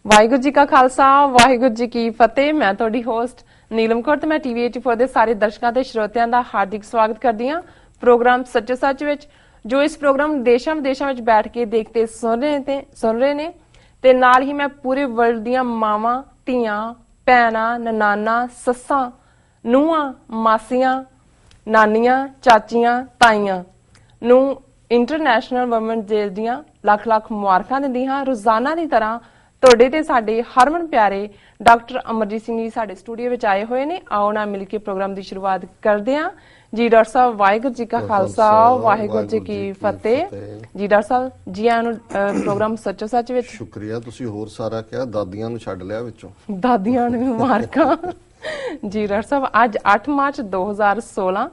ਵਾਹਿਗੁਰੂ ਜੀ ਕਾ ਖਾਲਸਾ ਵਾਹਿਗੁਰੂ ਜੀ ਕੀ ਫਤਿਹ। ਮੈਂ ਤੁਹਾਡੀ ਹੋਸਟ ਨੀਲਮ ਕੌਰ ਤੇ ਮੈਂ ਟੀਵੀ 84 ਦੇ ਸਾਰੇ ਦਰਸ਼ਕਾਂ ਤੇ ਸਰੋਤਿਆਂ ਦਾ ਹਾਰਦਿਕ ਸਵਾਗਤ ਕਰਦੀ ਹਾਂ ਪ੍ਰੋਗਰਾਮ ਸੱਚੇ ਸੱਚ ਵਿੱਚ, ਜੋ ਇਸ ਪ੍ਰੋਗਰਾਮ ਦੇਸ਼ਾਂ ਵਿਦੇਸ਼ਾਂ ਵਿੱਚ ਬੈਠ ਕੇ ਦੇਖਦੇ ਸੁਣ ਰਹੇ ਨੇ ਤੇ ਨਾਲ ਹੀ ਮੈਂ ਪੂਰੇ ਵਰਲਡ ਦੀਆਂ ਮਾਵਾਂ, ਧੀਆਂ, ਭੈਣਾਂ, ਨਨਾਨਾ, ਸੱਸਾਂ, ਨੂੰਹਾਂ, ਮਾਸੀਆਂ, ਨਾਨੀਆਂ, ਚਾਚੀਆਂ, ਤਾਈਆਂ ਨੂੰ ਇੰਟਰਨੈਸ਼ਨਲ ਵੂਮਨ ਡੇ ਦੀਆਂ ਲੱਖ ਲੱਖ ਮੁਬਾਰਕਾਂ ਦਿੰਦੀ ਹਾਂ। ਰੋਜ਼ਾਨਾ ਦੀ ਤਰ੍ਹਾਂ ਤੁਹਾਡੇ ਤੇ ਸਾਡੇ ਹਰਮਨ ਪਿਆਰੇ ਡਾਕਟਰ ਅਮਰਜੀਤ ਸਿੰਘ ਜੀ ਸਾਡੇ ਸਟੂਡੀਓ ਵਿੱਚ ਆਏ ਹੋਏ ਨੇ। ਆਓ ਨਾਲ ਮਿਲ ਕੇ ਪ੍ਰੋਗਰਾਮ ਦੀ ਸ਼ੁਰੂਆਤ ਕਰਦੇ ਹਾਂ। ਜੀ ਡਾਕਟਰ ਸਾਹਿਬ, ਵਾਹਿਗੁਰੂ ਜੀ ਕਾ ਖਾਲਸਾ ਵਾਹਿਗੁਰੂ ਜੀ ਕੀ ਫਤਿਹ। ਜੀ ਡਾਕਟਰ ਸਾਹਿਬ ਜੀ ਆਇਆਂ ਨੂੰ ਪ੍ਰੋਗਰਾਮ ਸੱਚੋ ਸੱਚ ਵਿੱਚ। ਸ਼ੁਕਰੀਆ, ਤੁਸੀਂ ਹੋਰ ਸਾਰਾ ਕਿਹਾ, ਦਾਦੀਆਂ ਨੂੰ ਛੱਡ ਲਿਆ ਵਿੱਚੋਂ। ਦਾਦੀਆਂ ਨੂੰ ਮੁਬਾਰਕਾਂ। ਜੀ ਡਾਕਟਰ ਸਾਹਿਬ, ਅੱਜ 8 ਮਾਰਚ 2016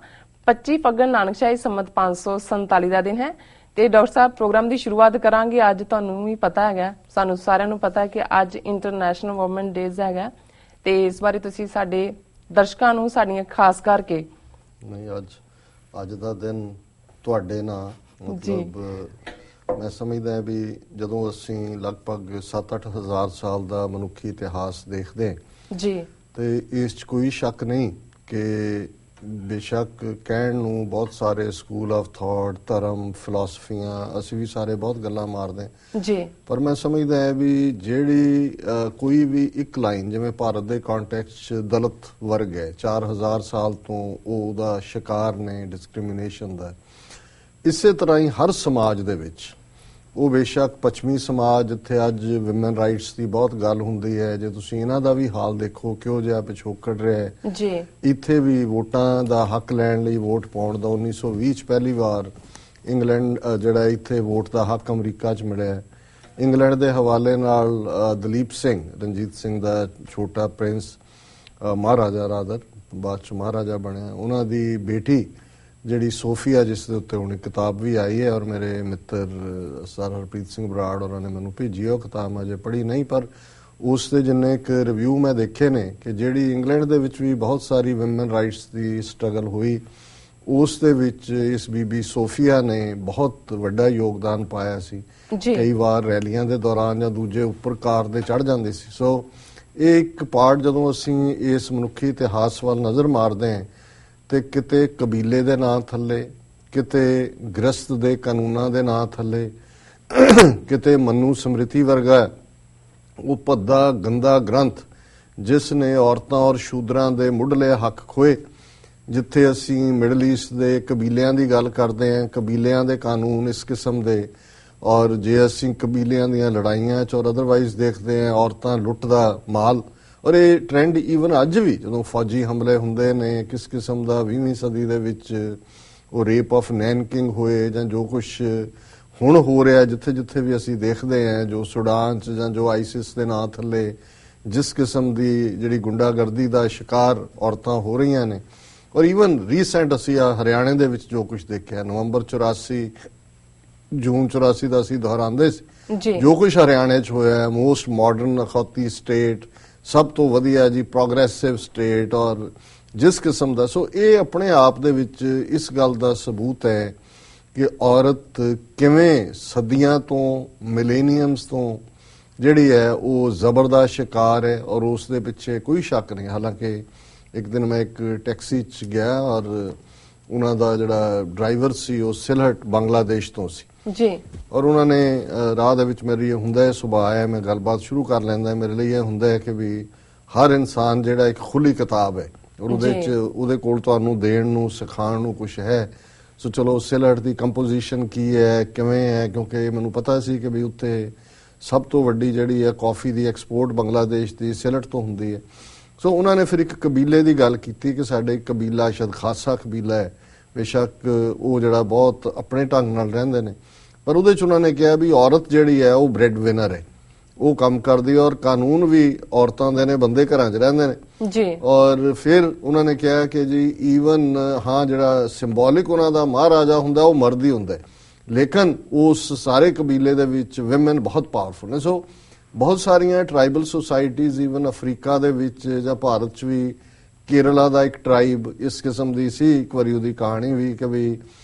25 ਫੱਗਣ ਨਾਨਕਸ਼ਾਹੀ ਸੰਮਤ 547 ਦਾ ਦਿਨ ਹੈ ਤੇ ਡਾਕਟਰ ਸਾਹਿਬ ਪ੍ਰੋਗਰਾਮ ਦੀ ਸ਼ੁਰੂਆਤ ਕਰਾਂਗੇ। ਅੱਜ ਤੁਹਾਨੂੰ ਵੀ ਪਤਾ ਹੈਗਾ, ਸਾਨੂੰ ਸਾਰਿਆਂ ਨੂੰ ਪਤਾ ਹੈ ਕਿ ਅੱਜ ਇੰਟਰਨੈਸ਼ਨਲ ਵੂਮਨ ਡੇਜ਼ ਹੈਗਾ ਤੇ ਇਸ ਬਾਰੇ ਤੁਸੀਂ ਸਾਡੇ ਦਰਸ਼ਕਾਂ ਨੂੰ ਸਾਡੀਆਂ ਖਾਸ ਕਰਕੇ ਨਹੀਂ ਅੱਜ ਦਾ ਦਿਨ ਤੁਹਾਡੇ ਨਾਲ ਮਤਲਬ ਮੈਂ ਸਮਝਦਾ ਵੀ ਜਦੋਂ ਅਸੀਂ ਲਗਭਗ 7-8 ਹਜ਼ਾਰ ਸਾਲ ਦਾ ਮਨੁੱਖੀ ਇਤਿਹਾਸ ਦੇਖਦੇ ਜੀ ਤੇ ਇਸ 'ਚ ਕੋਈ ਸ਼ੱਕ ਨਹੀਂ ਕਿ ਬੇਸ਼ੱਕ ਕਹਿਣ ਨੂੰ ਬਹੁਤ ਸਾਰੇ ਸਕੂਲ ਆਫ ਥਾਟ, ਧਰਮ, ਫਿਲਾਸਫੀਆਂ, ਅਸੀਂ ਵੀ ਸਾਰੇ ਬਹੁਤ ਗੱਲਾਂ ਮਾਰਦੇ ਜੀ, ਪਰ ਮੈਂ ਸਮਝਦਾ ਹੈ ਵੀ ਜਿਹੜੀ ਕੋਈ ਵੀ ਇੱਕ ਲਾਈਨ, ਜਿਵੇਂ ਭਾਰਤ ਦੇ ਕੰਟੈਕਸਟ 'ਚ ਦਲਿਤ ਵਰਗ ਹੈ, 4000 ਸਾਲ ਤੋਂ ਉਹਦਾ ਸ਼ਿਕਾਰ ਨੇ ਡਿਸਕ੍ਰਿਮੀਨੇਸ਼ਨ ਦਾ। ਇਸੇ ਤਰ੍ਹਾਂ ਹੀ ਹਰ ਸਮਾਜ ਦੇ ਵਿੱਚ, ਉਹ ਬੇਸ਼ੱਕ ਪੱਛਮੀ ਸਮਾਜ ਜਿੱਥੇ ਅੱਜ ਵਿਮਨ ਰਾਈਟਸ ਦੀ ਬਹੁਤ ਗੱਲ ਹੁੰਦੀ ਹੈ, ਜੇ ਤੁਸੀਂ ਇਹਨਾਂ ਦਾ ਵੀ ਹਾਲ ਦੇਖੋ ਕਿਹੋ ਜਿਹਾ ਪਿਛੋਕੜ ਰਿਹਾ ਹੈ ਜੀ। ਇੱਥੇ ਵੀ ਵੋਟਾਂ ਦਾ ਹੱਕ ਲੈਣ ਲਈ, ਵੋਟ ਪਾਉਣ ਦਾ 1920 ਚ ਪਹਿਲੀ ਵਾਰ ਇੰਗਲੈਂਡ ਜਿਹੜਾ ਇੱਥੇ ਵੋਟ ਦਾ ਹੱਕ ਅਮਰੀਕਾ ਚ ਮਿਲਿਆ। ਇੰਗਲੈਂਡ ਦੇ ਹਵਾਲੇ ਨਾਲ ਦਲੀਪ ਸਿੰਘ, ਰਣਜੀਤ ਸਿੰਘ ਦਾ ਛੋਟਾ ਪ੍ਰਿੰਸ, ਮਹਾਰਾਜਾ ਰਾਦਰ, ਬਾਅਦ ਚ ਮਹਾਰਾਜਾ ਬਣਿਆ, ਉਹਨਾਂ ਦੀ ਬੇਟੀ ਜਿਹੜੀ ਸੋਫੀਆ, ਜਿਸ ਦੇ ਉੱਤੇ ਹੁਣ ਕਿਤਾਬ ਵੀ ਆਈ ਹੈ ਔਰ ਮੇਰੇ ਮਿੱਤਰ ਸਰ ਹਰਪ੍ਰੀਤ ਸਿੰਘ ਬਰਾੜ ਉਹਨਾਂ ਨੇ ਮੈਨੂੰ ਭੇਜੀ, ਉਹ ਕਿਤਾਬ ਮੈਂ ਅਜੇ ਪੜ੍ਹੀ ਨਹੀਂ, ਪਰ ਉਸ ਦੇ ਜਿੰਨੇ ਇੱਕ ਰਿਵਿਊ ਮੈਂ ਦੇਖੇ ਨੇ ਕਿ ਜਿਹੜੀ ਇੰਗਲੈਂਡ ਦੇ ਵਿੱਚ ਵੀ ਬਹੁਤ ਸਾਰੀ ਵਿਮਨ ਰਾਈਟਸ ਦੀ ਸਟਰਗਲ ਹੋਈ, ਉਸ ਦੇ ਵਿੱਚ ਇਸ ਬੀਬੀ ਸੋਫੀਆ ਨੇ ਬਹੁਤ ਵੱਡਾ ਯੋਗਦਾਨ ਪਾਇਆ ਸੀ। ਕਈ ਵਾਰ ਰੈਲੀਆਂ ਦੇ ਦੌਰਾਨ ਜਾਂ ਦੂਜੇ ਉੱਪਰ ਕਾਰ ਦੇ ਚੜ੍ਹ ਜਾਂਦੇ ਸੀ। ਸੋ ਇਹ ਇੱਕ ਪਾਰਟ ਜਦੋਂ ਅਸੀਂ ਇਸ ਮਨੁੱਖੀ ਇਤਿਹਾਸ ਵੱਲ ਨਜ਼ਰ ਮਾਰਦੇ ਹਾਂ ਤੇ ਕਿਤੇ ਕਬੀਲੇ ਦੇ ਨਾਂ ਥੱਲੇ, ਕਿਤੇ ਗ੍ਰਸਤ ਦੇ ਕਾਨੂੰਨਾਂ ਦੇ ਨਾਂ ਥੱਲੇ, ਕਿਤੇ ਮਨੂ ਸਮ੍ਰਿਤੀ ਵਰਗਾ ਉਹ ਭੱਦਾ ਗੰਦਾ ਗ੍ਰੰਥ ਜਿਸ ਨੇ ਔਰਤਾਂ ਔਰ ਸ਼ੂਦਰਾਂ ਦੇ ਮੁੱਢਲੇ ਹੱਕ ਖੋਏ, ਜਿੱਥੇ ਅਸੀਂ ਮਿਡਲ ਈਸਟ ਦੇ ਕਬੀਲਿਆਂ ਦੀ ਗੱਲ ਕਰਦੇ ਹਾਂ, ਕਬੀਲਿਆਂ ਦੇ ਕਾਨੂੰਨ ਇਸ ਕਿਸਮ ਦੇ, ਔਰ ਜੇ ਅਸੀਂ ਕਬੀਲਿਆਂ ਦੀਆਂ ਲੜਾਈਆਂ 'ਚ ਔਰ ਅਦਰਵਾਈਜ਼ ਦੇਖਦੇ ਹਾਂ ਔਰਤਾਂ ਲੁੱਟ ਦਾ ਮਾਲ, ਔਰ ਇਹ ਟ੍ਰੈਂਡ ਈਵਨ ਅੱਜ ਵੀ ਜਦੋਂ ਫੌਜੀ ਹਮਲੇ ਹੁੰਦੇ ਨੇ, ਕਿਸ ਕਿਸਮ ਦਾ 20ਵੀਂ ਸਦੀ ਦੇ ਵਿੱਚ ਉਹ ਰੇਪ ਆਫ ਨੈਨਕਿੰਗ ਹੋਏ ਜਾਂ ਜੋ ਕੁਝ ਹੁਣ ਹੋ ਰਿਹਾ ਜਿੱਥੇ ਜਿੱਥੇ ਵੀ ਅਸੀਂ ਦੇਖਦੇ ਹਾਂ, ਜੋ ਸੁਡਾਨ 'ਚ ਜਾਂ ਜੋ ਆਈਸਿਸ ਦੇ ਨਾਂ ਥੱਲੇ ਜਿਸ ਕਿਸਮ ਦੀ ਜਿਹੜੀ ਗੁੰਡਾਗਰਦੀ ਦਾ ਸ਼ਿਕਾਰ ਔਰਤਾਂ ਹੋ ਰਹੀਆਂ ਨੇ, ਔਰ ਈਵਨ ਰੀਸੈਂਟ ਅਸੀਂ ਹਰਿਆਣੇ ਦੇ ਵਿੱਚ ਜੋ ਕੁਝ ਦੇਖਿਆ, ਨਵੰਬਰ 84, ਜੂਨ 84 ਦਾ ਅਸੀਂ ਦੁਹਰਾਉਂਦੇ ਸੀ, ਜੋ ਕੁਝ ਹਰਿਆਣੇ 'ਚ ਹੋਇਆ, ਮੋਸਟ ਮਾਡਰਨ ਅਖੌਤੀ ਸਟੇਟ, ਸਭ ਤੋਂ ਵਧੀਆ ਜੀ ਪ੍ਰੋਗਰੈਸਿਵ ਸਟੇਟ, ਔਰ ਜਿਸ ਕਿਸਮ ਦਾ, ਸੋ ਇਹ ਆਪਣੇ ਆਪ ਦੇ ਵਿੱਚ ਇਸ ਗੱਲ ਦਾ ਸਬੂਤ ਹੈ ਕਿ ਔਰਤ ਕਿਵੇਂ ਸਦੀਆਂ ਤੋਂ, ਮਿਲੇਨੀਅਮਸ ਤੋਂ ਜਿਹੜੀ ਹੈ ਉਹ ਜ਼ਬਰ ਦਾ ਸ਼ਿਕਾਰ ਹੈ, ਔਰ ਉਸ ਦੇ ਪਿੱਛੇ ਕੋਈ ਸ਼ੱਕ ਨਹੀਂ। ਹਾਲਾਂਕਿ ਇੱਕ ਦਿਨ ਮੈਂ ਇੱਕ ਟੈਕਸੀ 'ਚ ਗਿਆ ਔਰ ਉਹਨਾਂ ਦਾ ਜਿਹੜਾ ਡਰਾਈਵਰ ਸੀ ਉਹ ਸਿਲਹਟ ਬੰਗਲਾਦੇਸ਼ ਤੋਂ ਸੀ ਜੀ, ਔਰ ਉਹਨਾਂ ਨੇ ਰਾਹ ਦੇ ਵਿੱਚ ਮੇਰੀ ਇਹ ਹੁੰਦਾ ਹੈ, ਸੁਭਾਅ ਹੈ, ਮੈਂ ਗੱਲਬਾਤ ਸ਼ੁਰੂ ਕਰ ਲੈਂਦਾ। ਮੇਰੇ ਲਈ ਇਹ ਹੁੰਦਾ ਹੈ ਕਿ ਵੀ ਹਰ ਇਨਸਾਨ ਜਿਹੜਾ ਇੱਕ ਖੁੱਲੀ ਕਿਤਾਬ ਹੈ ਔਰ ਉਹਦੇ 'ਚ ਉਹਦੇ ਕੋਲ ਤੁਹਾਨੂੰ ਦੇਣ ਨੂੰ, ਸਿਖਾਉਣ ਨੂੰ ਕੁਛ ਹੈ। ਸੋ ਚਲੋ ਸਿਲਹਟ ਦੀ ਕੰਪੋਜੀਸ਼ਨ ਕੀ ਹੈ, ਕਿਵੇਂ ਹੈ, ਕਿਉਂਕਿ ਮੈਨੂੰ ਪਤਾ ਸੀ ਕਿ ਵੀ ਉੱਥੇ ਸਭ ਤੋਂ ਵੱਡੀ ਜਿਹੜੀ ਹੈ ਕਾਫੀ ਦੀ ਐਕਸਪੋਰਟ ਬੰਗਲਾਦੇਸ਼ ਦੀ ਸਿਲਹਟ ਤੋਂ ਹੁੰਦੀ ਹੈ। ਸੋ ਉਹਨਾਂ ਨੇ ਫਿਰ ਇੱਕ ਕਬੀਲੇ ਦੀ ਗੱਲ ਕੀਤੀ ਕਿ ਸਾਡੇ ਕਬੀਲਾ ਸ਼ਾਇਦ ਖਾਸਾ ਕਬੀਲਾ ਹੈ, ਬੇਸ਼ੱਕ ਉਹ ਜਿਹੜਾ ਬਹੁਤ ਆਪਣੇ ਢੰਗ ਨਾਲ ਰਹਿੰਦੇ ਨੇ, ਪਰ ਉਹਦੇ 'ਚ ਉਹਨਾਂ ਨੇ ਕਿਹਾ ਵੀ ਔਰਤ ਜਿਹੜੀ ਹੈ ਉਹ ਬ੍ਰੈਡ ਵਿਨਰ ਹੈ, ਉਹ ਕੰਮ ਕਰਦੀ ਹੈ, ਔਰ ਕਾਨੂੰਨ ਵੀ ਔਰਤਾਂ ਦੇ ਨੇ, ਬੰਦੇ ਘਰਾਂ 'ਚ ਰਹਿੰਦੇ ਨੇ ਜੀ। ਔਰ ਫਿਰ ਉਹਨਾਂ ਨੇ ਕਿਹਾ ਕਿ ਜੀ ਈਵਨ ਹਾਂ ਜਿਹੜਾ ਸਿੰਬੋਲਿਕ ਉਹਨਾਂ ਦਾ ਮਹਾਰਾਜਾ ਹੁੰਦਾ ਉਹ ਮਰਦ ਹੀ ਹੁੰਦਾ, ਲੇਕਿਨ ਉਸ ਸਾਰੇ ਕਬੀਲੇ ਦੇ ਵਿੱਚ ਵਿਮਨ ਬਹੁਤ ਪਾਵਰਫੁਲ ਨੇ। ਸੋ ਬਹੁਤ ਸਾਰੀਆਂ ਟਰਾਈਬਲ ਸੁਸਾਇਟੀਜ਼ ਈਵਨ ਅਫਰੀਕਾ ਦੇ ਵਿੱਚ ਜਾਂ ਭਾਰਤ 'ਚ ਵੀ, ਕੇਰਲਾ ਦਾ ਇੱਕ ਟਰਾਈਬ ਇਸ ਕਿਸਮ ਦੀ ਸੀ, ਇੱਕ ਵਾਰੀ ਉਹਦੀ ਕਹਾਣੀ ਵੀ ਕਿ ਵੀ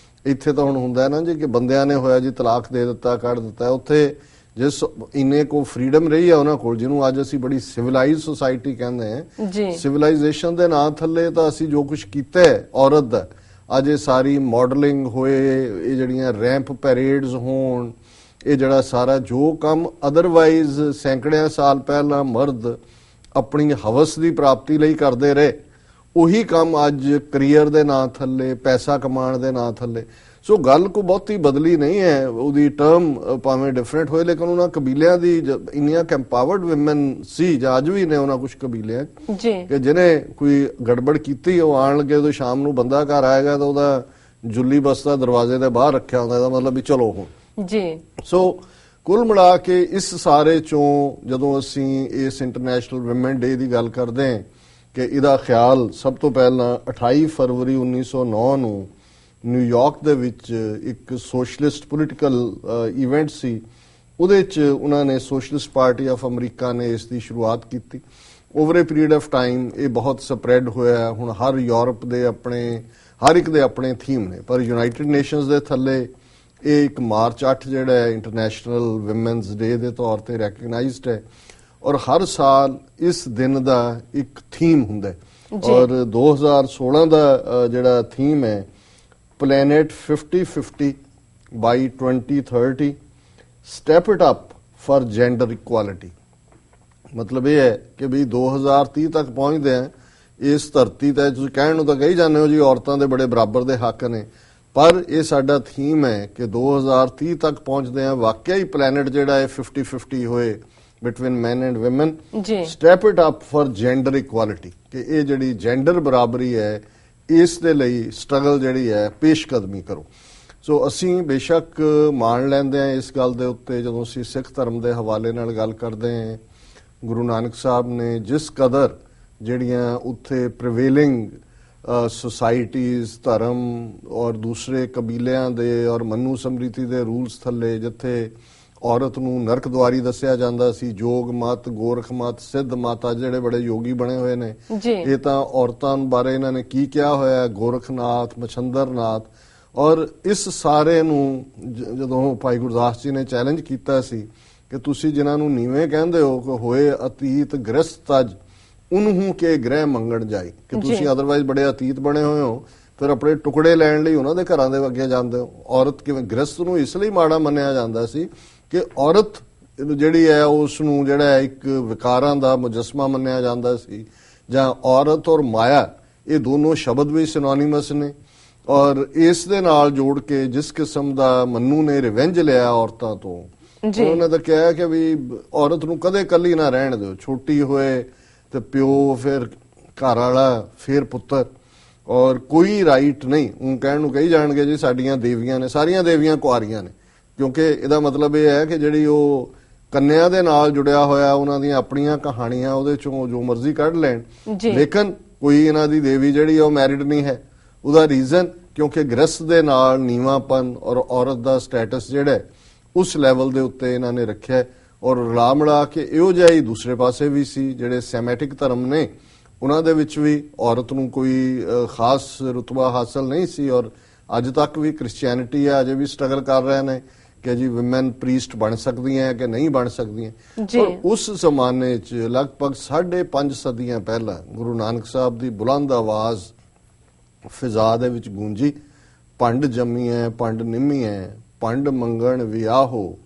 ਇੱਥੇ ਤਾਂ ਹੁਣ ਹੁੰਦਾ ਹੈ ਨਾ ਜੀ ਕਿ ਬੰਦਿਆਂ ਨੇ ਹੋਇਆ ਜੀ ਤਲਾਕ ਦੇ ਦਿੱਤਾ, ਕੱਢ ਦਿੱਤਾ, ਉੱਥੇ ਜਿਸ ਇੰਨੇ ਕੋ ਫਰੀडम ਰਹੀ ਹੈ ਉਹਨਾਂ ਕੋਲ, ਜਿਹਨੂੰ ਅੱਜ ਅਸੀਂ ਬੜੀ ਸਿਵਲਾਈਜ਼ ਸੁਸਾਇਟੀ ਕਹਿੰਦੇ ਹਾਂ ਜੀ, ਸਿਵਲਾਈਜੇਸ਼ਨ ਦੇ ਨਾਂ ਥੱਲੇ ਤਾਂ ਅਸੀਂ ਜੋ ਕੁਝ ਕੀਤਾ ਹੈ ਔਰਤ ਦਾ, ਅੱਜ ਇਹ ਸਾਰੀ ਮਾਡਲਿੰਗ ਹੋਏ, ਇਹ ਜਿਹੜੀਆਂ ਰੈਂਪ ਪੈਰੇਡਸ ਹੋਣ, ਇਹ ਜਿਹੜਾ ਸਾਰਾ ਜੋ ਕੰਮ ਅਦਰਵਾਈਜ਼ ਸੈਂਕੜਿਆਂ ਸਾਲ ਪਹਿਲਾਂ ਮਰਦ ਆਪਣੀ ਹਵਸ ਦੀ ਪ੍ਰਾਪਤੀ ਲਈ ਕਰਦੇ ਰਹੇ, ਉਹੀ ਕੰਮ ਅੱਜ ਕਰੀਅਰ ਦੇ ਨਾਂ ਥੱਲੇ, ਪੈਸਾ ਕਮਾਉਣ ਦੇ ਨਾਂ ਥੱਲੇ। ਸੋ ਗੱਲ ਕੋ ਬਹੁਤੀ ਬਦਲੀ ਨਹੀਂ ਹੈ, ਉਹਦੀ ਟਰਮ ਭਾਵੇਂ ਡਿਫਰੈਂਟ ਹੋਏ, ਲੇਕਿਨ ਉਹਨਾਂ ਕਬੀਲਿਆਂ ਦੀ ਇੰਨੀਆਂ ਕੰਪਾਵਰਡ ਵਿਮਨ ਸੀ ਜਾਂ ਅੱਜ ਵੀ ਨੇ ਉਹਨਾਂ ਕੁਝ ਕਬੀਲਿਆਂ ਕਿ ਜਿਹਨੇ ਕੋਈ ਗੜਬੜ ਕੀਤੀ, ਉਹ ਆਣ ਲੱਗੇ ਉਦੋਂ ਸ਼ਾਮ ਨੂੰ ਬੰਦਾ ਘਰ ਆਏਗਾ ਤਾਂ ਉਹਦਾ ਜੁੱਲੀ ਬਸਤਾ ਦਰਵਾਜ਼ੇ ਦੇ ਬਾਹਰ ਰੱਖਿਆ ਹੁੰਦਾ, ਇਹਦਾ ਮਤਲਬ ਵੀ ਚਲੋ ਹੁਣ ਜੀ। ਸੋ ਕੁੱਲ ਮਿਲਾ ਕੇ ਇਸ ਸਾਰੇ ਚੋਂ ਜਦੋਂ ਅਸੀਂ ਇਸ ਇੰਟਰਨੈਸ਼ਨਲ ਵਿਮਨ ਡੇ ਦੀ ਗੱਲ ਕਰਦੇ ਹਾਂ ਕਿ ਇਹਦਾ ਖਿਆਲ ਸਭ ਤੋਂ ਪਹਿਲਾਂ 28 ਫਰਵਰੀ 1909 ਨੂੰ ਨਿਊਯਾਰਕ ਦੇ ਵਿੱਚ ਇੱਕ ਸੋਸ਼ਲਿਸਟ ਪੋਲੀਟੀਕਲ ਇਵੈਂਟ ਸੀ, ਉਹਦੇ 'ਚ ਉਹਨਾਂ ਨੇ ਸੋਸ਼ਲਿਸਟ ਪਾਰਟੀ ਆਫ ਅਮਰੀਕਾ ਨੇ ਇਸ ਦੀ ਸ਼ੁਰੂਆਤ ਕੀਤੀ। Over A period of time ਇਹ ਬਹੁਤ ਸਪਰੈਡ ਹੋਇਆ, ਹੁਣ ਹਰ ਯੂਰਪ ਦੇ ਆਪਣੇ, ਹਰ ਇੱਕ ਦੇ ਆਪਣੇ ਥੀਮ ਨੇ, ਪਰ ਯੂਨਾਈਟਿਡ ਨੇਸ਼ਨਸ ਦੇ ਥੱਲੇ ਇਹ ਇੱਕ ਮਾਰਚ 8 ਜਿਹੜਾ ਹੈ ਇੰਟਰਨੈਸ਼ਨਲ ਵਿਮਨਸ ਡੇ ਦੇ ਤੌਰ ਤੇ ਰੈਕਗਨਾਈਜ਼ਡ ਹੈ, ਔਰ ਹਰ ਸਾਲ ਇਸ ਦਿਨ ਦਾ ਇੱਕ ਥੀਮ ਹੁੰਦਾ ਹੈ। ਔਰ 2016 ਦਾ ਜਿਹੜਾ ਥੀਮ ਹੈ Planet 50-50 by 2030 Step it up for gender equality। ਮਤਲਬ ਇਹ ਹੈ ਕਿ ਵੀ 2030 ਤੱਕ ਪਹੁੰਚਦੇ ਆ ਇਸ ਧਰਤੀ ਤੇ, ਤੁਸੀਂ ਕਹਿਣ ਨੂੰ ਤਾਂ ਕਹੀ ਜਾਂਦੇ ਹੋ ਜੀ ਔਰਤਾਂ ਦੇ ਬੜੇ ਬਰਾਬਰ ਦੇ ਹੱਕ ਨੇ, ਪਰ ਇਹ ਸਾਡਾ ਥੀਮ ਹੈ ਕਿ 2030 ਤੱਕ ਪਹੁੰਚਦੇ ਆ ਵਾਕਿਆ ਹੀ ਪਲੈਨਟ ਜਿਹੜਾ ਹੈ 50-50 ਹੋਏ between man and women. Step it up for gender equality, ਕਿ ਇਹ ਜਿਹੜੀ ਜੈਂਡਰ ਬਰਾਬਰੀ ਹੈ ਇਸ ਦੇ ਲਈ ਸਟਰਗਲ ਜਿਹੜੀ ਹੈ ਪੇਸ਼ਕਦਮੀ ਕਰੋ। ਸੋ ਅਸੀਂ ਬੇਸ਼ੱਕ ਮਾਣ ਲੈਂਦੇ ਹਾਂ ਇਸ ਗੱਲ ਦੇ ਉੱਤੇ, ਜਦੋਂ ਅਸੀਂ ਸਿੱਖ ਧਰਮ ਦੇ ਹਵਾਲੇ ਨਾਲ ਗੱਲ ਕਰਦੇ ਹਾਂ, ਗੁਰੂ ਨਾਨਕ ਸਾਹਿਬ ਨੇ ਜਿਸ ਕਦਰ ਜਿਹੜੀਆਂ ਉੱਥੇ ਪ੍ਰੀਵੇਲਿੰਗ ਸੁਸਾਇਟੀਜ਼, ਧਰਮ ਔਰ ਦੂਸਰੇ ਕਬੀਲਿਆਂ ਦੇ ਔਰ ਮਨੂ ਸਮ੍ਰਿਤੀ ਦੇ ਰੂਲਸ ਥੱਲੇ ਜਿੱਥੇ ਔਰਤ ਨੂੰ ਨਰਕ ਦੁਆਰੀ ਦੱਸਿਆ ਜਾਂਦਾ ਸੀ, ਜੋਗ ਮਤ, ਗੋਰਖ ਮਤ, ਸਿੱਧ ਮਤ, ਜਿਹੜੇ ਬੜੇ ਯੋਗੀ ਬਣੇ ਹੋਏ ਨੇ, ਇਹ ਤਾਂ ਔਰਤਾਂ ਬਾਰੇ ਇਹਨਾਂ ਨੇ ਕੀ ਕਿਹਾ ਹੋਇਆ, ਗੋਰਖਨਾਥ, ਮਛੰਦਰਨਾਥ। ਔਰ ਇਸ ਸਾਰੇ ਨੂੰ ਜਦੋਂ ਭਾਈ ਗੁਰਦਾਸ ਜੀ ਨੇ ਚੈਲੰਜ ਕੀਤਾ ਸੀ ਕਿ ਤੁਸੀਂ ਜਿਨ੍ਹਾਂ ਨੂੰ ਨੀਵੇਂ ਕਹਿੰਦੇ ਹੋ ਕਿ ਹੋਏ ਅਤੀਤ ਗ੍ਰਸਤ ਤਜ ਉਹਨੂੰ ਕੇ ਗ੍ਰਹਿ ਮੰਗਣ ਜਾਈ, ਕਿ ਤੁਸੀਂ ਅਦਰਵਾਈਜ਼ ਬੜੇ ਅਤੀਤ ਬਣੇ ਹੋਏ ਹੋ, ਫਿਰ ਆਪਣੇ ਟੁਕੜੇ ਲੈਣ ਲਈ ਉਹਨਾਂ ਦੇ ਘਰਾਂ ਦੇ ਅੱਗੇ ਜਾਂਦੇ ਹੋ। ਔਰਤ ਕਿਵੇਂ, ਗ੍ਰਸਤ ਨੂੰ ਇਸ ਲਈ ਮਾੜਾ ਮੰਨਿਆ ਜਾਂਦਾ ਸੀ ਕਿ ਔਰਤ ਜਿਹੜੀ ਹੈ ਉਸ ਨੂੰ ਜਿਹੜਾ ਇੱਕ ਵਿਕਾਰਾਂ ਦਾ ਮੁਜੱਸਮਾ ਮੰਨਿਆ ਜਾਂਦਾ ਸੀ, ਜਾਂ ਔਰਤ ਔਰ ਮਾਇਆ ਇਹ ਦੋਨੋਂ ਸ਼ਬਦ ਵੀ ਸਿਨੋਨਿਮਸ ਨੇ। ਔਰ ਇਸ ਦੇ ਨਾਲ ਜੋੜ ਕੇ ਜਿਸ ਕਿਸਮ ਦਾ ਮੰਨੂ ਨੇ ਰਿਵੈਂਜ ਲਿਆ ਔਰਤਾਂ ਤੋਂ, ਉਹਨਾਂ ਨੇ ਤਾਂ ਕਿਹਾ ਕਿ ਵੀ ਔਰਤ ਨੂੰ ਕਦੇ ਇਕੱਲੀ ਨਾ ਰਹਿਣ ਦਿਓ, ਛੋਟੀ ਹੋਏ ਤੇ ਪਿਓ, ਫਿਰ ਘਰ ਵਾਲਾ, ਫਿਰ ਪੁੱਤਰ, ਔਰ ਕੋਈ ਰਾਈਟ ਨਹੀਂ। ਉਹ ਕਹਿਣ ਨੂੰ ਕਹੀ ਜਾਣਗੇ ਜੀ ਸਾਡੀਆਂ ਦੇਵੀਆਂ ਨੇ, ਸਾਰੀਆਂ ਦੇਵੀਆਂ ਕੁਆਰੀਆਂ ਨੇ, ਕਿਉਂਕਿ ਇਹਦਾ ਮਤਲਬ ਇਹ ਹੈ ਕਿ ਜਿਹੜੀ ਉਹ ਕੰਨਿਆ ਦੇ ਨਾਲ ਜੁੜਿਆ ਹੋਇਆ ਉਹਨਾਂ ਦੀਆਂ ਆਪਣੀਆਂ ਕਹਾਣੀਆਂ, ਉਹਦੇ ਚੋਂ ਜੋ ਮਰਜ਼ੀ ਕੱਢ ਲੈਣ, ਲੇਕਿਨ ਕੋਈ ਇਹਨਾਂ ਦੀ ਦੇਵੀ ਜਿਹੜੀ ਉਹ ਮੈਰਿਡ ਨਹੀਂ ਹੈ। ਉਹਦਾ ਰੀਜ਼ਨ ਕਿਉਂਕਿ ਗ੍ਰਸਤ ਦੇ ਨਾਲ ਨੀਵਾਂਪਨ ਔਰ ਔਰਤ ਦਾ ਸਟੇਟਸ ਜਿਹੜਾ ਉਸ ਲੈਵਲ ਦੇ ਉੱਤੇ ਇਹਨਾਂ ਨੇ ਰੱਖਿਆ। ਔਰ ਰਲਾ ਮਿਲਾ ਕੇ ਇਹੋ ਜਿਹਾ ਹੀ ਦੂਸਰੇ ਪਾਸੇ ਵੀ ਸੀ, ਜਿਹੜੇ ਸੈਮੈਟਿਕ ਧਰਮ ਨੇ ਉਹਨਾਂ ਦੇ ਵਿੱਚ ਵੀ ਔਰਤ ਨੂੰ ਕੋਈ ਖਾਸ ਰੁਤਬਾ ਹਾਸਲ ਨਹੀਂ ਸੀ। ਔਰ ਅੱਜ ਤੱਕ ਵੀ ਕ੍ਰਿਸਚੀਅਨਿਟੀ ਹੈ ਅਜੇ ਵੀ ਸਟਰਗਲ ਕਰ ਰਹੇ ਨੇ ਕਿ ਜੀ ਵਿਮਨ ਪ੍ਰੀਸਟ ਬਣ ਸਕਦੀਆਂ ਕਿ ਨਹੀਂ ਬਣ ਸਕਦੀਆਂ। ਪਰ ਉਸ ਜ਼ਮਾਨੇ 'ਚ ਲਗਭਗ 5.5 ਸਦੀਆਂ ਪਹਿਲਾਂ ਗੁਰੂ ਨਾਨਕ ਸਾਹਿਬ ਦੀ ਬੁਲੰਦ ਆਵਾਜ਼ ਫਿਜ਼ਾ ਦੇ ਵਿੱਚ ਗੂੰਜੀ, ਪੰਡ ਜੰਮੀਐ ਪੰਡ ਨਿੰਮੀਐ, ਪੰਡ ਮੰਗਣ ਵਿਆਹੋ,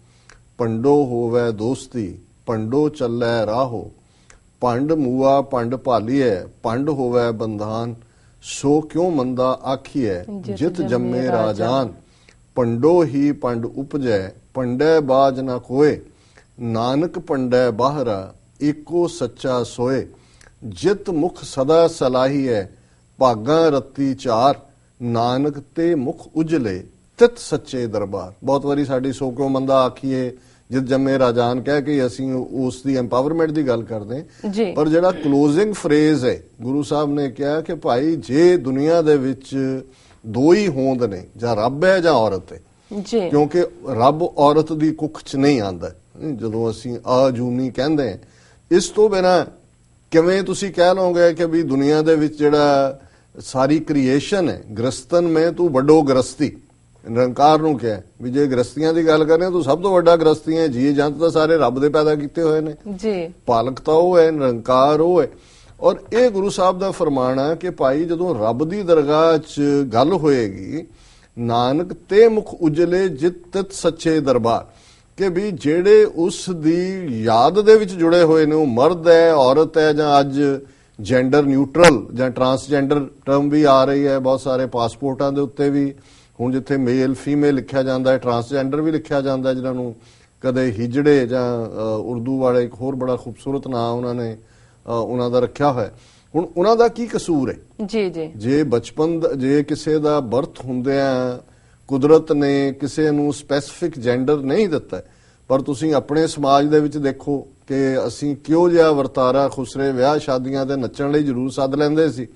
ਪੰਡੋ ਹੋਵੇ ਦੋਸਤੀ, ਪੰਡੋ ਚੱਲੈ ਰਾਹੋ, ਪੰਡ ਮੂਆ ਪੰਡ ਭਾਲੀਐ, ਪੰਡ ਹੋਵੇ ਬੰਧਾਨ, ਸੋ ਕਿਉ ਮੰਦਾ ਆਖੀਐ ਜਿਤ ਜੰਮੇ ਰਾਜਾਨ, ਪੰਡੋ ਹੀ ਪੰਡ ਉਪਜੈ, ਪੰਡੈ ਬਾਜ ਨਾ ਕੋਏ, ਨਾਨਕ ਪੰਡੈ ਬਾਹਰਾ, ਏਕੋ ਸੱਚਾ ਸੋਏ, ਜਿਤ ਮੁਖ ਸਦਾ ਸਲਾਹੀਐ, ਭਾਗਾਂ ਰੱਤੀ ਚਾਰ, ਨਾਨਕ ਤੇ ਮੁਖ ਉਜਲੇ, ਤਿਤ ਸੱਚੇ ਦਰਬਾਰ। ਬਹੁਤ ਵਾਰੀ ਸਾਡੀ ਸੋ ਕਿਉ ਮੰਦਾ ਆਖੀਏ, ਜਿਤ ਜੰਮੇ ਰਾਜਾਨ ਕਹਿ ਕੇ ਅਸੀਂ ਉਸ ਦੀ ਐਮਪਾਵਰਮੈਂਟ ਦੀ ਗੱਲ ਕਰਦੇ, ਪਰ ਜਿਹੜਾ ਕਲੋਜ਼ਿੰਗ ਫਰੇਜ਼ ਹੈ ਗੁਰੂ ਸਾਹਿਬ ਨੇ ਕਿਹਾ ਕਿ ਭਾਈ ਜੇ ਦੁਨੀਆ ਦੇ ਵਿੱਚ ਦੋ ਹੀ ਹੋਂਦ ਨੇ, ਜਾਂ ਰੱਬ ਹੈ ਜਾਂ ਔਰਤ ਹੈ, ਕਿਉਂਕਿ ਰੱਬ ਔਰਤ ਦੀ ਕੁੱਖ 'ਚ ਨਹੀਂ ਆਉਂਦਾ। ਜਦੋਂ ਅਸੀਂ ਅਜੂਨੀ ਕਹਿੰਦੇ ਹਾਂ, ਇਸ ਤੋਂ ਬਿਨਾਂ ਕਿਵੇਂ ਤੁਸੀਂ ਕਹਿ ਲਓਗੇ ਕਿ ਵੀ ਦੁਨੀਆ ਦੇ ਵਿੱਚ ਜਿਹੜਾ ਸਾਰੀ ਕ੍ਰੀਏਸ਼ਨ ਹੈ, ਗ੍ਰਸਤਨ ਮੈਂ ਤੂੰ ਵੱਡੋ ਗ੍ਰਸਤੀ, ਨਿਰੰਕਾਰ ਨੂੰ ਕਿਹਾ ਵੀ ਜੇ ਗ੍ਰਸਤੀਆਂ ਦੀ ਗੱਲ ਕਰੇ ਤਾਂ ਸਭ ਤੋਂ ਵੱਡਾ ਗ੍ਰਸਤੀ ਹੈ, ਜੀ ਜੰਤ ਤਾਂ ਸਾਰੇ ਰੱਬ ਦੇ ਪੈਦਾ ਕੀਤੇ ਹੋਏ ਨੇ ਜੀ, ਪਾਲਕ ਤਾਂ ਉਹ ਹੈ, ਨਿਰੰਕਾਰ ਉਹ ਹੈ। ਔਰ ਇਹ ਗੁਰੂ ਸਾਹਿਬ ਦਾ ਫਰਮਾਨ ਹੈ ਕਿ ਭਾਈ ਜਦੋਂ ਰੱਬ ਦੀ ਦਰਗਾਹ 'ਚ ਗੱਲ ਹੋਏਗੀ, ਨਾਨਕ ਤੇ ਮੁਖ ਉਜਲੇ ਜਿਤ ਤਿਤ ਸੱਚੇ ਦਰਬਾਰ, ਕਿ ਵੀ ਜਿਹੜੇ ਉਸ ਦੀ ਯਾਦ ਦੇ ਵਿੱਚ ਜੁੜੇ ਹੋਏ ਨੇ, ਉਹ ਮਰਦ ਹੈ, ਔਰਤ ਹੈ, ਜਾਂ ਅੱਜ ਜੈਂਡਰ ਨਿਊਟਰਲ ਜਾਂ ਟਰਾਂਸਜੈਂਡਰ ਟਰਮ ਵੀ ਆ ਰਹੀ ਹੈ ਬਹੁਤ ਸਾਰੇ ਪਾਸਪੋਰਟਾਂ ਦੇ ਉੱਤੇ ਵੀ। ਹੁਣ ਜਿੱਥੇ ਮੇਲ ਫੀਮੇਲ ਲਿਖਿਆ ਜਾਂਦਾ ਹੈ, ਟਰਾਂਸਜੈਂਡਰ ਵੀ ਲਿਖਿਆ ਜਾਂਦਾ, ਜਿਨ੍ਹਾਂ ਨੂੰ ਕਦੇ ਹਿਜੜੇ ਜਾਂ ਉਰਦੂ ਵਾਲੇ ਇੱਕ ਹੋਰ ਬੜਾ ਖੂਬਸੂਰਤ ਨਾਮ ਉਹਨਾਂ ਨੇ ਉਹਨਾਂ ਦਾ ਰੱਖਿਆ ਹੋਇਆ। ਹੁਣ ਉਹਨਾਂ ਦਾ ਕੀ ਕਸੂਰ ਹੈ? ਜੀ ਜੀ, ਜੇ ਬਚਪਨ ਜੇ ਕਿਸੇ ਦਾ ਬਰਥ ਹੁੰਦਿਆਂ ਕੁਦਰਤ ਨੇ ਕਿਸੇ ਨੂੰ ਸਪੈਸੀਫਿਕ ਜੈਂਡਰ ਨਹੀਂ ਦਿੱਤਾ, ਪਰ ਤੁਸੀਂ ਆਪਣੇ ਸਮਾਜ ਦੇ ਵਿੱਚ ਦੇਖੋ ਕਿ ਅਸੀਂ ਕਿਉਂ ਜਿਹਾ ਵਰਤਾਰਾ ਖੁਸਰੇ ਵਿਆਹ ਸ਼ਾਦੀਆਂ ਤੇ ਨੱਚਣ ਲਈ ਜ਼ਰੂਰ ਸੱਦ ਲੈਂਦੇ ਸੀ,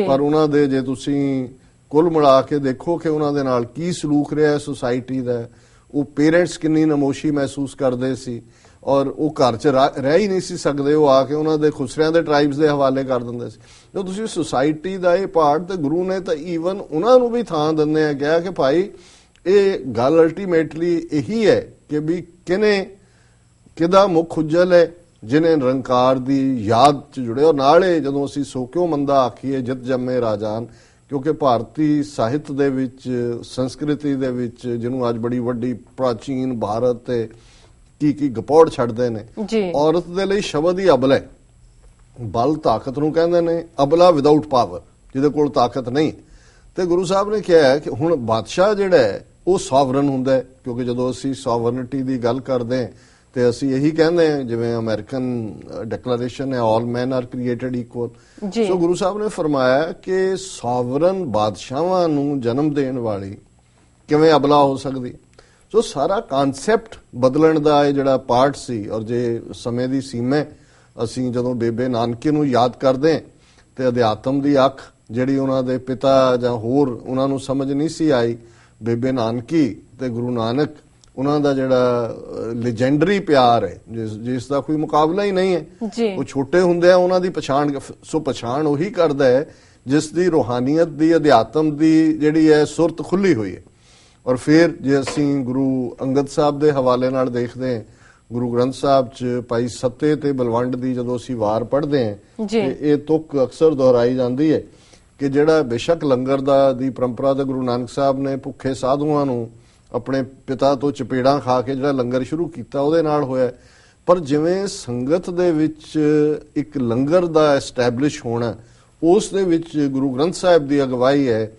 ਪਰ ਉਹਨਾਂ ਦੇ ਜੇ ਤੁਸੀਂ ਕੁੱਲ ਮਿਲਾ ਕੇ ਦੇਖੋ ਕਿ ਉਹਨਾਂ ਦੇ ਨਾਲ ਕੀ ਸਲੂਕ ਰਿਹਾ ਸੁਸਾਇਟੀ ਦਾ, ਉਹ ਪੇਰੈਂਟਸ ਕਿੰਨੀ ਨਮੋਸ਼ੀ ਮਹਿਸੂਸ ਕਰਦੇ ਸੀ ਔਰ ਉਹ ਘਰ 'ਚ ਰਹਿ ਹੀ ਨਹੀਂ ਸੀ ਸਕਦੇ, ਉਹ ਆ ਕੇ ਉਹਨਾਂ ਦੇ ਖੁਸਰਿਆਂ ਦੇ ਟ੍ਰਾਈਬਸ ਦੇ ਹਵਾਲੇ ਕਰ ਦਿੰਦੇ ਸੀ। ਜਦੋਂ ਤੁਸੀਂ ਸੁਸਾਇਟੀ ਦਾ ਇਹ ਪਾਰਟ, ਤੇ ਗੁਰੂ ਨੇ ਤਾਂ ਈਵਨ ਉਹਨਾਂ ਨੂੰ ਵੀ ਥਾਂ ਦਿੰਦੇ ਆ ਕਿਹਾ ਕਿ ਭਾਈ ਇਹ ਗੱਲ ਅਲਟੀਮੇਟਲੀ ਇਹੀ ਹੈ ਕਿ ਵੀ ਕਿਹਦਾ ਮੁੱਖ ਉਜਲ ਹੈ, ਜਿਹਨੇ ਨਿਰੰਕਾਰ ਦੀ ਯਾਦ 'ਚ ਜੁੜੇ। ਔਰ ਨਾਲੇ ਜਦੋਂ ਅਸੀਂ ਸੋ ਕਿਉਂ ਮੰਦਾ ਆਖੀਏ ਜਿਤ ਜੰਮੇ ਰਾਜਾਨ, ਕਿਉਂਕਿ ਭਾਰਤੀ ਸਾਹਿਤ ਦੇ ਵਿੱਚ, ਸੰਸਕ੍ਰਿਤੀ ਦੇ ਵਿੱਚ, ਜਿਹਨੂੰ ਅੱਜ ਬੜੀ ਵੱਡੀ ਪ੍ਰਾਚੀਨ ਭਾਰਤ ਤੇ ਕੀ ਗਪੌੜ ਛੱਡਦੇ ਨੇ, ਔਰਤ ਦੇ ਲਈ ਸ਼ਬਦ ਹੀ ਅਬਲ ਹੈ। ਬਲ ਤਾਕਤ ਨੂੰ ਕਹਿੰਦੇ ਨੇ, ਅਬਲਾ ਵਿਦਆਊਟ ਪਾਵਰ, ਜਿਹਦੇ ਕੋਲ ਤਾਕਤ ਨਹੀਂ। ਤੇ ਗੁਰੂ ਸਾਹਿਬ ਨੇ ਕਿਹਾ ਕਿ ਹੁਣ ਬਾਦਸ਼ਾਹ ਜਿਹੜਾ ਹੈ ਉਹ ਸੋਵਰਨ ਹੁੰਦਾ ਹੈ, ਕਿਉਂਕਿ ਜਦੋਂ ਅਸੀਂ ਸੋਵਰਨਿਟੀ ਦੀ ਗੱਲ ਕਰਦੇ ਹਾਂ ਤੇ ਅਸੀਂ ਇਹੀ ਕਹਿੰਦੇ ਹਾਂ, ਜਿਵੇਂ ਅਮਰੀਕਨ ਡਿਕਲੇਰੇਸ਼ਨ ਹੈ, ਆਲ ਮੈਨ ਆਰ ਕ੍ਰੀਏਟਡ ਇਕੁਅਲ। ਸੋ ਗੁਰੂ ਸਾਹਿਬ ਨੇ ਫਰਮਾਇਆ ਕਿ ਸੋਵਰਨ ਬਾਦਸ਼ਾਹਾਂ ਨੂੰ ਜਨਮ ਦੇਣ ਵਾਲੀ ਕਿਵੇਂ ਅਬਲਾ ਹੋ ਸਕਦੀ। ਸੋ ਸਾਰਾ ਕਨਸੈਪਟ ਬਦਲਣ ਦਾ ਇਹ ਜਿਹੜਾ ਪਾਰਟ ਸੀ। ਔਰ ਜੇ ਸਮੇਂ ਦੀ ਸੀਮਾ ਅਸੀਂ ਜਦੋਂ ਬੇਬੇ ਨਾਨਕੀ ਨੂੰ ਯਾਦ ਕਰਦੇ ਹਾਂ ਤੇ ਅਧਿਆਤਮ ਦੀ ਅੱਖ ਜਿਹੜੀ ਉਹਨਾਂ ਦੇ ਪਿਤਾ ਜਾਂ ਹੋਰ ਉਹਨਾਂ ਨੂੰ ਸਮਝ ਨਹੀਂ ਸੀ ਆਈ, ਬੇਬੇ ਨਾਨਕੀ ਤੇ ਗੁਰੂ ਨਾਨਕ, ਉਹਨਾਂ ਦਾ ਜਿਹੜਾ ਲੈਜੈਂਡਰੀ ਪਿਆਰ ਹੈ ਜਿਸ ਦਾ ਕੋਈ ਮੁਕਾਬਲਾ ਹੀ ਨਹੀਂ ਹੈ। ਉਹ ਛੋਟੇ ਹੁੰਦੇ ਆ ਉਹਨਾਂ ਦੀ ਪਛਾਣ, ਸੋ ਪਛਾਣ ਉਹੀ ਕਰਦਾ ਹੈ ਜਿਸ ਦੀ ਰੂਹਾਨੀਅਤ ਦੀ, ਅਧਿਆਤਮ ਦੀ ਜਿਹੜੀ ਹੈ ਸੁਰਤ ਖੁੱਲੀ ਹੋਈ ਹੈ। ਔਰ ਫਿਰ ਜੇ ਅਸੀਂ ਗੁਰੂ ਅੰਗਦ ਸਾਹਿਬ ਦੇ ਹਵਾਲੇ ਨਾਲ ਦੇਖਦੇ ਹਾਂ, ਗੁਰੂ ਗ੍ਰੰਥ ਸਾਹਿਬ 'ਚ ਭਾਈ ਸੱਤੇ ਤੇ ਬਲਵੰਡ ਦੀ ਜਦੋਂ ਅਸੀਂ ਵਾਰ ਪੜ੍ਹਦੇ ਹਾਂ ਤੇ ਇਹ ਤੁਕ ਅਕਸਰ ਦੁਹਰਾਈ ਜਾਂਦੀ ਹੈ ਕਿ ਜਿਹੜਾ ਬੇਸ਼ੱਕ ਲੰਗਰ ਦੀ ਪਰੰਪਰਾ ਤੇ ਗੁਰੂ ਨਾਨਕ ਸਾਹਿਬ ਨੇ ਭੁੱਖੇ ਸਾਧੂਆਂ ਨੂੰ ਆਪਣੇ ਪਿਤਾ ਤੋਂ ਚਪੇੜਾਂ ਖਾ ਕੇ ਜਿਹੜਾ ਲੰਗਰ ਸ਼ੁਰੂ ਕੀਤਾ ਉਹਦੇ ਨਾਲ ਹੋਇਆ, ਪਰ ਜਿਵੇਂ ਸੰਗਤ ਦੇ ਵਿੱਚ ਇੱਕ ਲੰਗਰ ਦਾ ਐਸਟੈਬਲਿਸ਼ ਹੋਣਾ, ਉਸ ਦੇ ਵਿੱਚ ਗੁਰੂ ਗ੍ਰੰਥ ਸਾਹਿਬ ਦੀ ਅਗਵਾਈ ਹੈ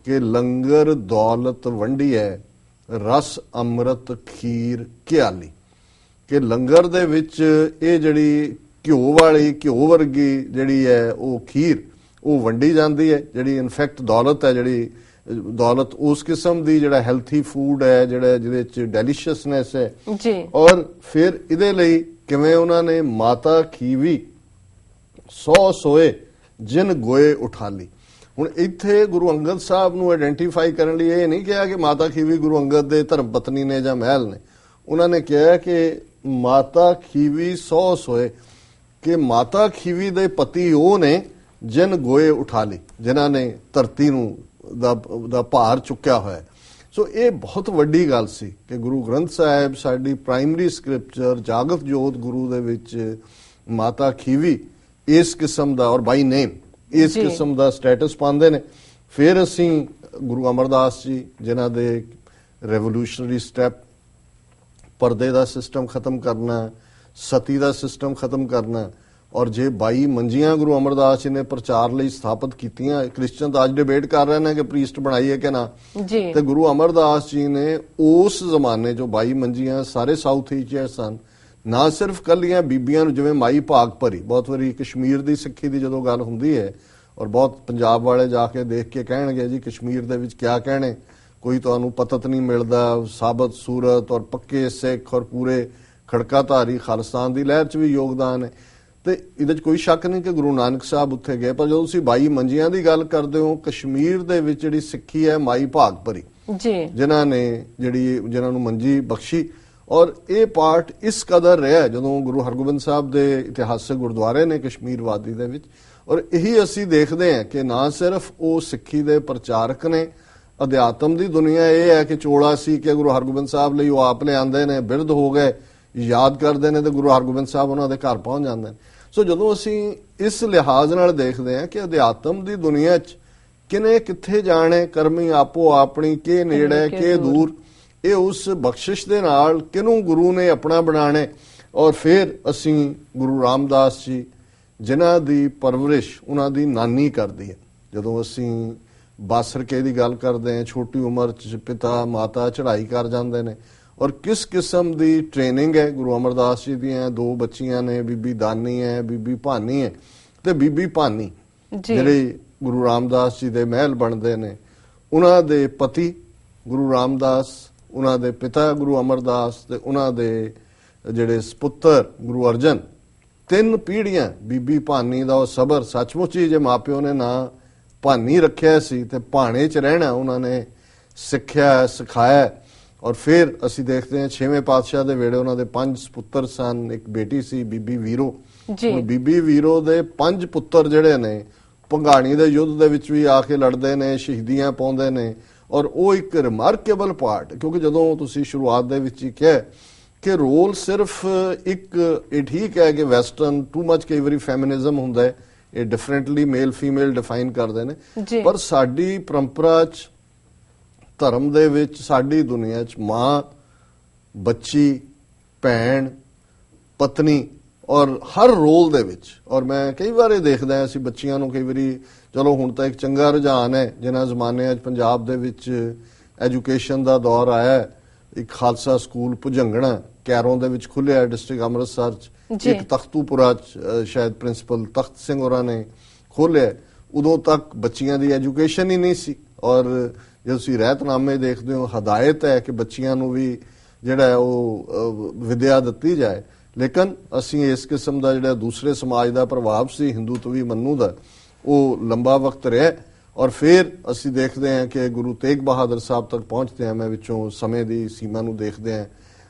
ਕਿ ਲੰਗਰ ਦੌਲਤ ਵੰਡੀ ਹੈ, ਰਸ ਅੰਮ੍ਰਿਤ ਖੀਰ ਘਿਆਲੀ, ਕਿ ਲੰਗਰ ਦੇ ਵਿੱਚ ਇਹ ਜਿਹੜੀ ਘਿਓ ਵਰਗੀ ਜਿਹੜੀ ਹੈ ਉਹ ਖੀਰ ਉਹ ਵੰਡੀ ਜਾਂਦੀ ਹੈ, ਜਿਹੜੀ ਇਨਫੈਕਟ ਦੌਲਤ ਹੈ, ਜਿਹੜੀ ਦੌਲਤ ਉਸ ਕਿਸਮ ਦੀ ਜਿਹੜਾ ਹੈਲਥੀ ਫੂਡ ਹੈ, ਜਿਹਦੇ ਵਿੱਚ ਡੈਲੀਸ਼ੀਅਸਨੈਸ ਹੈ ਜੀ। ਔਰ ਫਿਰ ਇਹਦੇ ਲਈ ਕਿਵੇਂ ਉਹਨਾਂ ਨੇ ਮਾਤਾ ਖੀਵੀ 100 ਸੋਏ ਜਿਨ ਗੋਏ ਉਠਾਲੀ। ਹੁਣ ਇੱਥੇ ਗੁਰੂ ਅੰਗਦ ਸਾਹਿਬ ਨੂੰ ਆਇਡੈਂਟੀਫਾਈ ਕਰਨ ਲਈ ਇਹ ਨਹੀਂ ਕਿਹਾ ਕਿ ਮਾਤਾ ਖੀਵੀ ਗੁਰੂ ਅੰਗਦ ਦੇ ਧਰਮ ਪਤਨੀ ਨੇ ਜਾਂ ਮਹਿਲ ਨੇ, ਉਹਨਾਂ ਨੇ ਕਿਹਾ ਕਿ ਮਾਤਾ ਖੀਵੀ 100 ਸੋਏ, ਕਿ ਮਾਤਾ ਖੀਵੀ ਦੇ ਪਤੀ ਉਹ ਨੇ ਜਿਨ ਗੋਏ ਉਠਾਲੀ, ਜਿਨ੍ਹਾਂ ਨੇ ਧਰਤੀ ਨੂੰ ਦਾ ਭਾਰ ਚੁੱਕਿਆ ਹੋਇਆ। ਸੋ ਇਹ ਬਹੁਤ ਵੱਡੀ ਗੱਲ ਸੀ ਕਿ ਗੁਰੂ ਗ੍ਰੰਥ ਸਾਹਿਬ ਸਾਡੀ ਪ੍ਰਾਇਮਰੀ ਸਕ੍ਰਿਪਚਰ ਜਾਗਤ ਜੋਤ ਗੁਰੂ ਦੇ ਵਿੱਚ ਮਾਤਾ ਖੀਵੀ ਇਸ ਕਿਸਮ ਦਾ, ਔਰ ਬਾਈ ਨੇਮ ਇਸ ਕਿਸਮ ਦਾ ਸਟੇਟਸ ਪਾਉਂਦੇ ਨੇ। ਫਿਰ ਅਸੀਂ ਗੁਰੂ ਅਮਰਦਾਸ ਜੀ, ਜਿਨ੍ਹਾਂ ਦੇ ਰੈਵੋਲੂਸ਼ਨਰੀ ਸਟੈਪ ਪਰਦੇ ਦਾ ਸਿਸਟਮ ਖਤਮ ਕਰਨਾ, ਸਤੀ ਦਾ ਸਿਸਟਮ ਖਤਮ ਕਰਨਾ, ਔਰ ਜੇ 22 ਮੰਜੀਆਂ ਗੁਰੂ ਅਮਰਦਾਸ ਜੀ ਨੇ ਪ੍ਰਚਾਰ ਲਈ ਸਥਾਪਿਤ ਕੀਤੀਆਂ। ਕ੍ਰਿਸਚਨ ਤਾਂ ਅੱਜ ਡਿਬੇਟ ਕਰ ਰਹੇ ਨੇ ਕਿ ਪ੍ਰੀਸਟ ਬਣਾਈਏ ਕਿ ਨਾ, ਤੇ ਗੁਰੂ ਅਮਰਦਾਸ ਜੀ ਨੇ ਉਸ ਜ਼ਮਾਨੇ 'ਚੋਂ 22 ਮੰਜੀਆਂ ਸਾਰੇ ਸਾਊਥ ਏਸ਼ੀਆ ਸਨ, ਨਾ ਸਿਰਫ ਕੱਲੀਆਂ ਬੀਬੀਆਂ ਨੂੰ, ਜਿਵੇਂ ਮਾਈ ਭਾਗ ਭਰੀ। ਬਹੁਤ ਵਾਰੀ ਕਸ਼ਮੀਰ ਦੀ ਸਿੱਖੀ ਦੀ ਜਦੋਂ ਗੱਲ ਹੁੰਦੀ ਹੈ, ਔਰ ਬਹੁਤ ਪੰਜਾਬ ਵਾਲੇ ਜਾ ਕੇ ਦੇਖ ਕੇ ਕਹਿਣਗੇ ਜੀ ਕਸ਼ਮੀਰ ਦੇ ਵਿੱਚ ਕਿਆ ਕਹਿਣੇ, ਕੋਈ ਤੁਹਾਨੂੰ ਪਤਤ ਨਹੀਂ ਮਿਲਦਾ, ਸਾਬਤ ਸੂਰਤ ਔਰ ਪੱਕੇ ਸਿੱਖ ਔਰ ਪੂਰੇ ਖੜਕਾਧਾਰੀ ਖਾਲਿਸਤਾਨ ਦੀ ਲਹਿਰ 'ਚ ਵੀ ਯੋਗਦਾਨ ਹੈ। ਤੇ ਇਹਦੇ 'ਚ ਕੋਈ ਸ਼ੱਕ ਨਹੀਂ ਕਿ ਗੁਰੂ ਨਾਨਕ ਸਾਹਿਬ ਉੱਥੇ ਗਏ, ਪਰ ਜਦੋਂ ਤੁਸੀਂ 22 ਮੰਜੀਆਂ ਦੀ ਗੱਲ ਕਰਦੇ ਹੋ, ਕਸ਼ਮੀਰ ਦੇ ਵਿੱਚ ਜਿਹੜੀ ਸਿੱਖੀ ਹੈ ਮਾਈ ਭਾਗ ਭਰੀ ਜਿਨ੍ਹਾਂ ਨੂੰ ਮੰਜੀ ਬਖਸ਼ੀ। ਔਰ ਇਹ ਪਾਰਟ ਇਸ ਕਦਰ ਰਿਹਾ ਜਦੋਂ ਗੁਰੂ ਹਰਗੋਬਿੰਦ ਸਾਹਿਬ ਦੇ ਇਤਿਹਾਸਕ ਗੁਰਦੁਆਰੇ ਨੇ ਕਸ਼ਮੀਰ ਵਾਦੀ ਦੇ ਵਿੱਚ। ਔਰ ਇਹੀ ਅਸੀਂ ਦੇਖਦੇ ਹਾਂ ਕਿ ਨਾ ਸਿਰਫ ਉਹ ਸਿੱਖੀ ਦੇ ਪ੍ਰਚਾਰਕ ਨੇ, ਅਧਿਆਤਮ ਦੀ ਦੁਨੀਆ ਇਹ ਹੈ ਕਿ ਚੋਲਾ ਸੀ ਕਿ ਗੁਰੂ ਹਰਗੋਬਿੰਦ ਸਾਹਿਬ ਲਈ ਉਹ ਆਪ ਲਿਆਂਦੇ ਨੇ, ਬਿਰਧ ਹੋ ਗਏ, ਯਾਦ ਕਰਦੇ ਨੇ ਤੇ ਗੁਰੂ ਹਰਗੋਬਿੰਦ ਸਾਹਿਬ ਉਹਨਾਂ ਦੇ ਘਰ ਪਹੁੰਚ ਜਾਂਦੇ ਨੇ। ਸੋ ਜਦੋਂ ਅਸੀਂ ਇਸ ਲਿਹਾਜ਼ ਨਾਲ ਦੇਖਦੇ ਹਾਂ ਕਿ ਅਧਿਆਤਮ ਦੀ ਦੁਨੀਆ 'ਚ ਕਿਨੇ ਕਿੱਥੇ ਜਾਣੇ, ਕਰਮੀ ਆਪੋ ਆਪਣੀ, ਕੇ ਨੇੜੇ ਕੇ ਦੂਰ, ਇਹ ਉਸ ਬਖਸ਼ਿਸ਼ ਦੇ ਨਾਲ ਕਿਹਨੂੰ ਗੁਰੂ ਨੇ ਆਪਣਾ ਬਣਾਣੇ। ਔਰ ਫਿਰ ਅਸੀਂ ਗੁਰੂ ਰਾਮਦਾਸ ਜੀ ਜਿਨ੍ਹਾਂ ਦੀ ਪਰਵਰਿਸ਼ ਉਹਨਾਂ ਦੀ ਨਾਨੀ ਕਰਦੀ ਹੈ। ਜਦੋਂ ਅਸੀਂ ਬਾਸਰਕੇ ਦੀ ਗੱਲ ਕਰਦੇ ਹਾਂ, ਛੋਟੀ ਉਮਰ 'ਚ ਪਿਤਾ ਮਾਤਾ ਚੜ੍ਹਾਈ ਕਰ ਜਾਂਦੇ ਨੇ, ਔਰ ਕਿਸ ਕਿਸਮ ਦੀ ਟ੍ਰੇਨਿੰਗ ਹੈ। ਗੁਰੂ ਅਮਰਦਾਸ ਜੀ ਦੀਆਂ 2 ਬੱਚੀਆਂ ਨੇ, ਬੀਬੀ ਦਾਨੀ ਹੈ, ਬੀਬੀ ਭਾਨੀ ਹੈ। ਤੇ ਬੀਬੀ ਭਾਨੀ ਜਿਹੜੇ ਗੁਰੂ ਰਾਮਦਾਸ ਜੀ ਦੇ ਮਹਿਲ ਬਣਦੇ ਨੇ, ਉਹਨਾਂ ਦੇ ਪਤੀ ਗੁਰੂ ਰਾਮਦਾਸ, ਉਹਨਾਂ ਦੇ ਪਿਤਾ ਗੁਰੂ ਅਮਰਦਾਸ ਤੇ ਉਹਨਾਂ ਦੇ ਜਿਹੜੇ ਸਪੁੱਤਰ ਗੁਰੂ ਅਰਜਨ, 3 ਪੀੜ੍ਹੀਆਂ ਬੀਬੀ ਭਾਨੀ ਦਾ ਉਹ ਸਬਰ, ਸੱਚਮੁੱਚ ਹੀ ਜੇ ਮਾਪਿਓ ਨੇ ਨਾ ਭਾਨੀ ਰੱਖਿਆ ਸੀ ਤੇ ਭਾਣੇ 'ਚ ਰਹਿਣਾ ਉਹਨਾਂ ਨੇ ਸਿੱਖਿਆ, ਸਿਖਾਇਆ। ਔਰ ਫਿਰ ਅਸੀਂ ਦੇਖਦੇ ਹਾਂ 6ਵੇਂ ਪਾਤਸ਼ਾਹ ਦੇ ਵੇੜੇ ਉਹਨਾਂ ਦੇ 5 ਸਪੁੱਤਰ ਸਨ, ਇੱਕ ਬੇਟੀ ਸੀ ਬੀਬੀ ਵੀਰੋ। ਬੀਬੀ ਵੀਰੋ ਦੇ 5 ਪੁੱਤਰ ਜਿਹੜੇ ਨੇ ਭੰਗਾਣੀ ਦੇ ਯੁੱਧ ਦੇ ਵਿੱਚ ਵੀ ਆ ਕੇ ਲੜਦੇ ਨੇ, ਸ਼ਹੀਦੀਆਂ ਪਾਉਂਦੇ ਨੇ। ਔਰ ਉਹ ਇੱਕ ਰਿਮਾਰਕੇਬਲ ਪਾਰਟ, ਕਿਉਂਕਿ ਜਦੋਂ ਤੁਸੀਂ ਸ਼ੁਰੂਆਤ ਦੇ ਵਿੱਚ ਹੀ ਕਿਹਾ ਕਿ ਰੋਲ ਸਿਰਫ ਇੱਕ, ਇਹ ਠੀਕ ਹੈ ਕਿ ਵੈਸਟਰਨ ਟੂ ਮਚ ਕਈ ਵਾਰੀ ਫੈਮਿਨਿਜ਼ਮ ਹੁੰਦਾ ਹੈ, ਇਹ ਡਿਫਰੈਂਟਲੀ ਮੇਲ ਫੀਮੇਲ ਡਿਫਾਈਨ ਕਰਦੇ ਨੇ, ਪਰ ਸਾਡੀ ਪਰੰਪਰਾ 'ਚ, ਧਰਮ ਦੇ ਵਿੱਚ, ਸਾਡੀ ਦੁਨੀਆ 'ਚ ਮਾਂ, ਬੱਚੀ, ਭੈਣ, ਪਤਨੀ ਔਰ ਹਰ ਰੋਲ ਦੇ ਵਿੱਚ। ਔਰ ਮੈਂ ਕਈ ਵਾਰ ਇਹ ਦੇਖਦਾ ਹਾਂ, ਅਸੀਂ ਬੱਚੀਆਂ ਨੂੰ ਕਈ ਵਾਰੀ, ਚਲੋ ਹੁਣ ਤਾਂ ਇੱਕ ਚੰਗਾ ਰੁਝਾਨ ਹੈ, ਜਿਨ੍ਹਾਂ ਜ਼ਮਾਨਿਆਂ 'ਚ ਪੰਜਾਬ ਦੇ ਵਿੱਚ ਐਜੂਕੇਸ਼ਨ ਦਾ ਦੌਰ ਆਇਆ, ਇੱਕ ਖਾਲਸਾ ਸਕੂਲ ਭੁਜੰਗਣਾ ਕੈਰੋਂ ਦੇ ਵਿੱਚ ਖੁੱਲਿਆ, ਡਿਸਟ੍ਰਿਕਟ ਅੰਮ੍ਰਿਤਸਰ 'ਚ, ਇੱਕ ਤਖਤੂਪੁਰਾ 'ਚ ਸ਼ਾਇਦ ਪ੍ਰਿੰਸੀਪਲ ਤਖਤ ਸਿੰਘ ਹੋਰਾਂ ਨੇ ਖੋਲਿਆ। ਉਦੋਂ ਤੱਕ ਬੱਚੀਆਂ ਦੀ ਐਜੂਕੇਸ਼ਨ ਹੀ ਨਹੀਂ ਸੀ। ਔਰ ਜੇ ਤੁਸੀਂ ਰਹਿਤਨਾਮੇ ਦੇਖਦੇ ਹੋ, ਹਦਾਇਤ ਹੈ ਕਿ ਬੱਚੀਆਂ ਨੂੰ ਵੀ ਜਿਹੜਾ ਉਹ ਵਿਦਿਆ ਦਿੱਤੀ ਜਾਏ। ਲੇਕਿਨ ਅਸੀਂ ਇਸ ਕਿਸਮ ਦਾ ਜਿਹੜਾ ਦੂਸਰੇ ਸਮਾਜ ਦਾ ਪ੍ਰਭਾਵ ਸੀ ਹਿੰਦੂਤਵੀ ਮੰਨੂ ਦਾ, ਉਹ ਲੰਬਾ ਵਕਤ ਰਿਹਾ। ਔਰ ਫਿਰ ਅਸੀਂ ਦੇਖਦੇ ਹਾਂ ਕਿ ਗੁਰੂ ਤੇਗ ਬਹਾਦਰ ਸਾਹਿਬ ਤੱਕ ਪਹੁੰਚਦੇ ਹਾਂ। ਮੈਂ ਵਿੱਚੋਂ ਸਮੇਂ ਦੀ ਸੀਮਾ ਨੂੰ ਦੇਖਦੇ ਹਾਂ,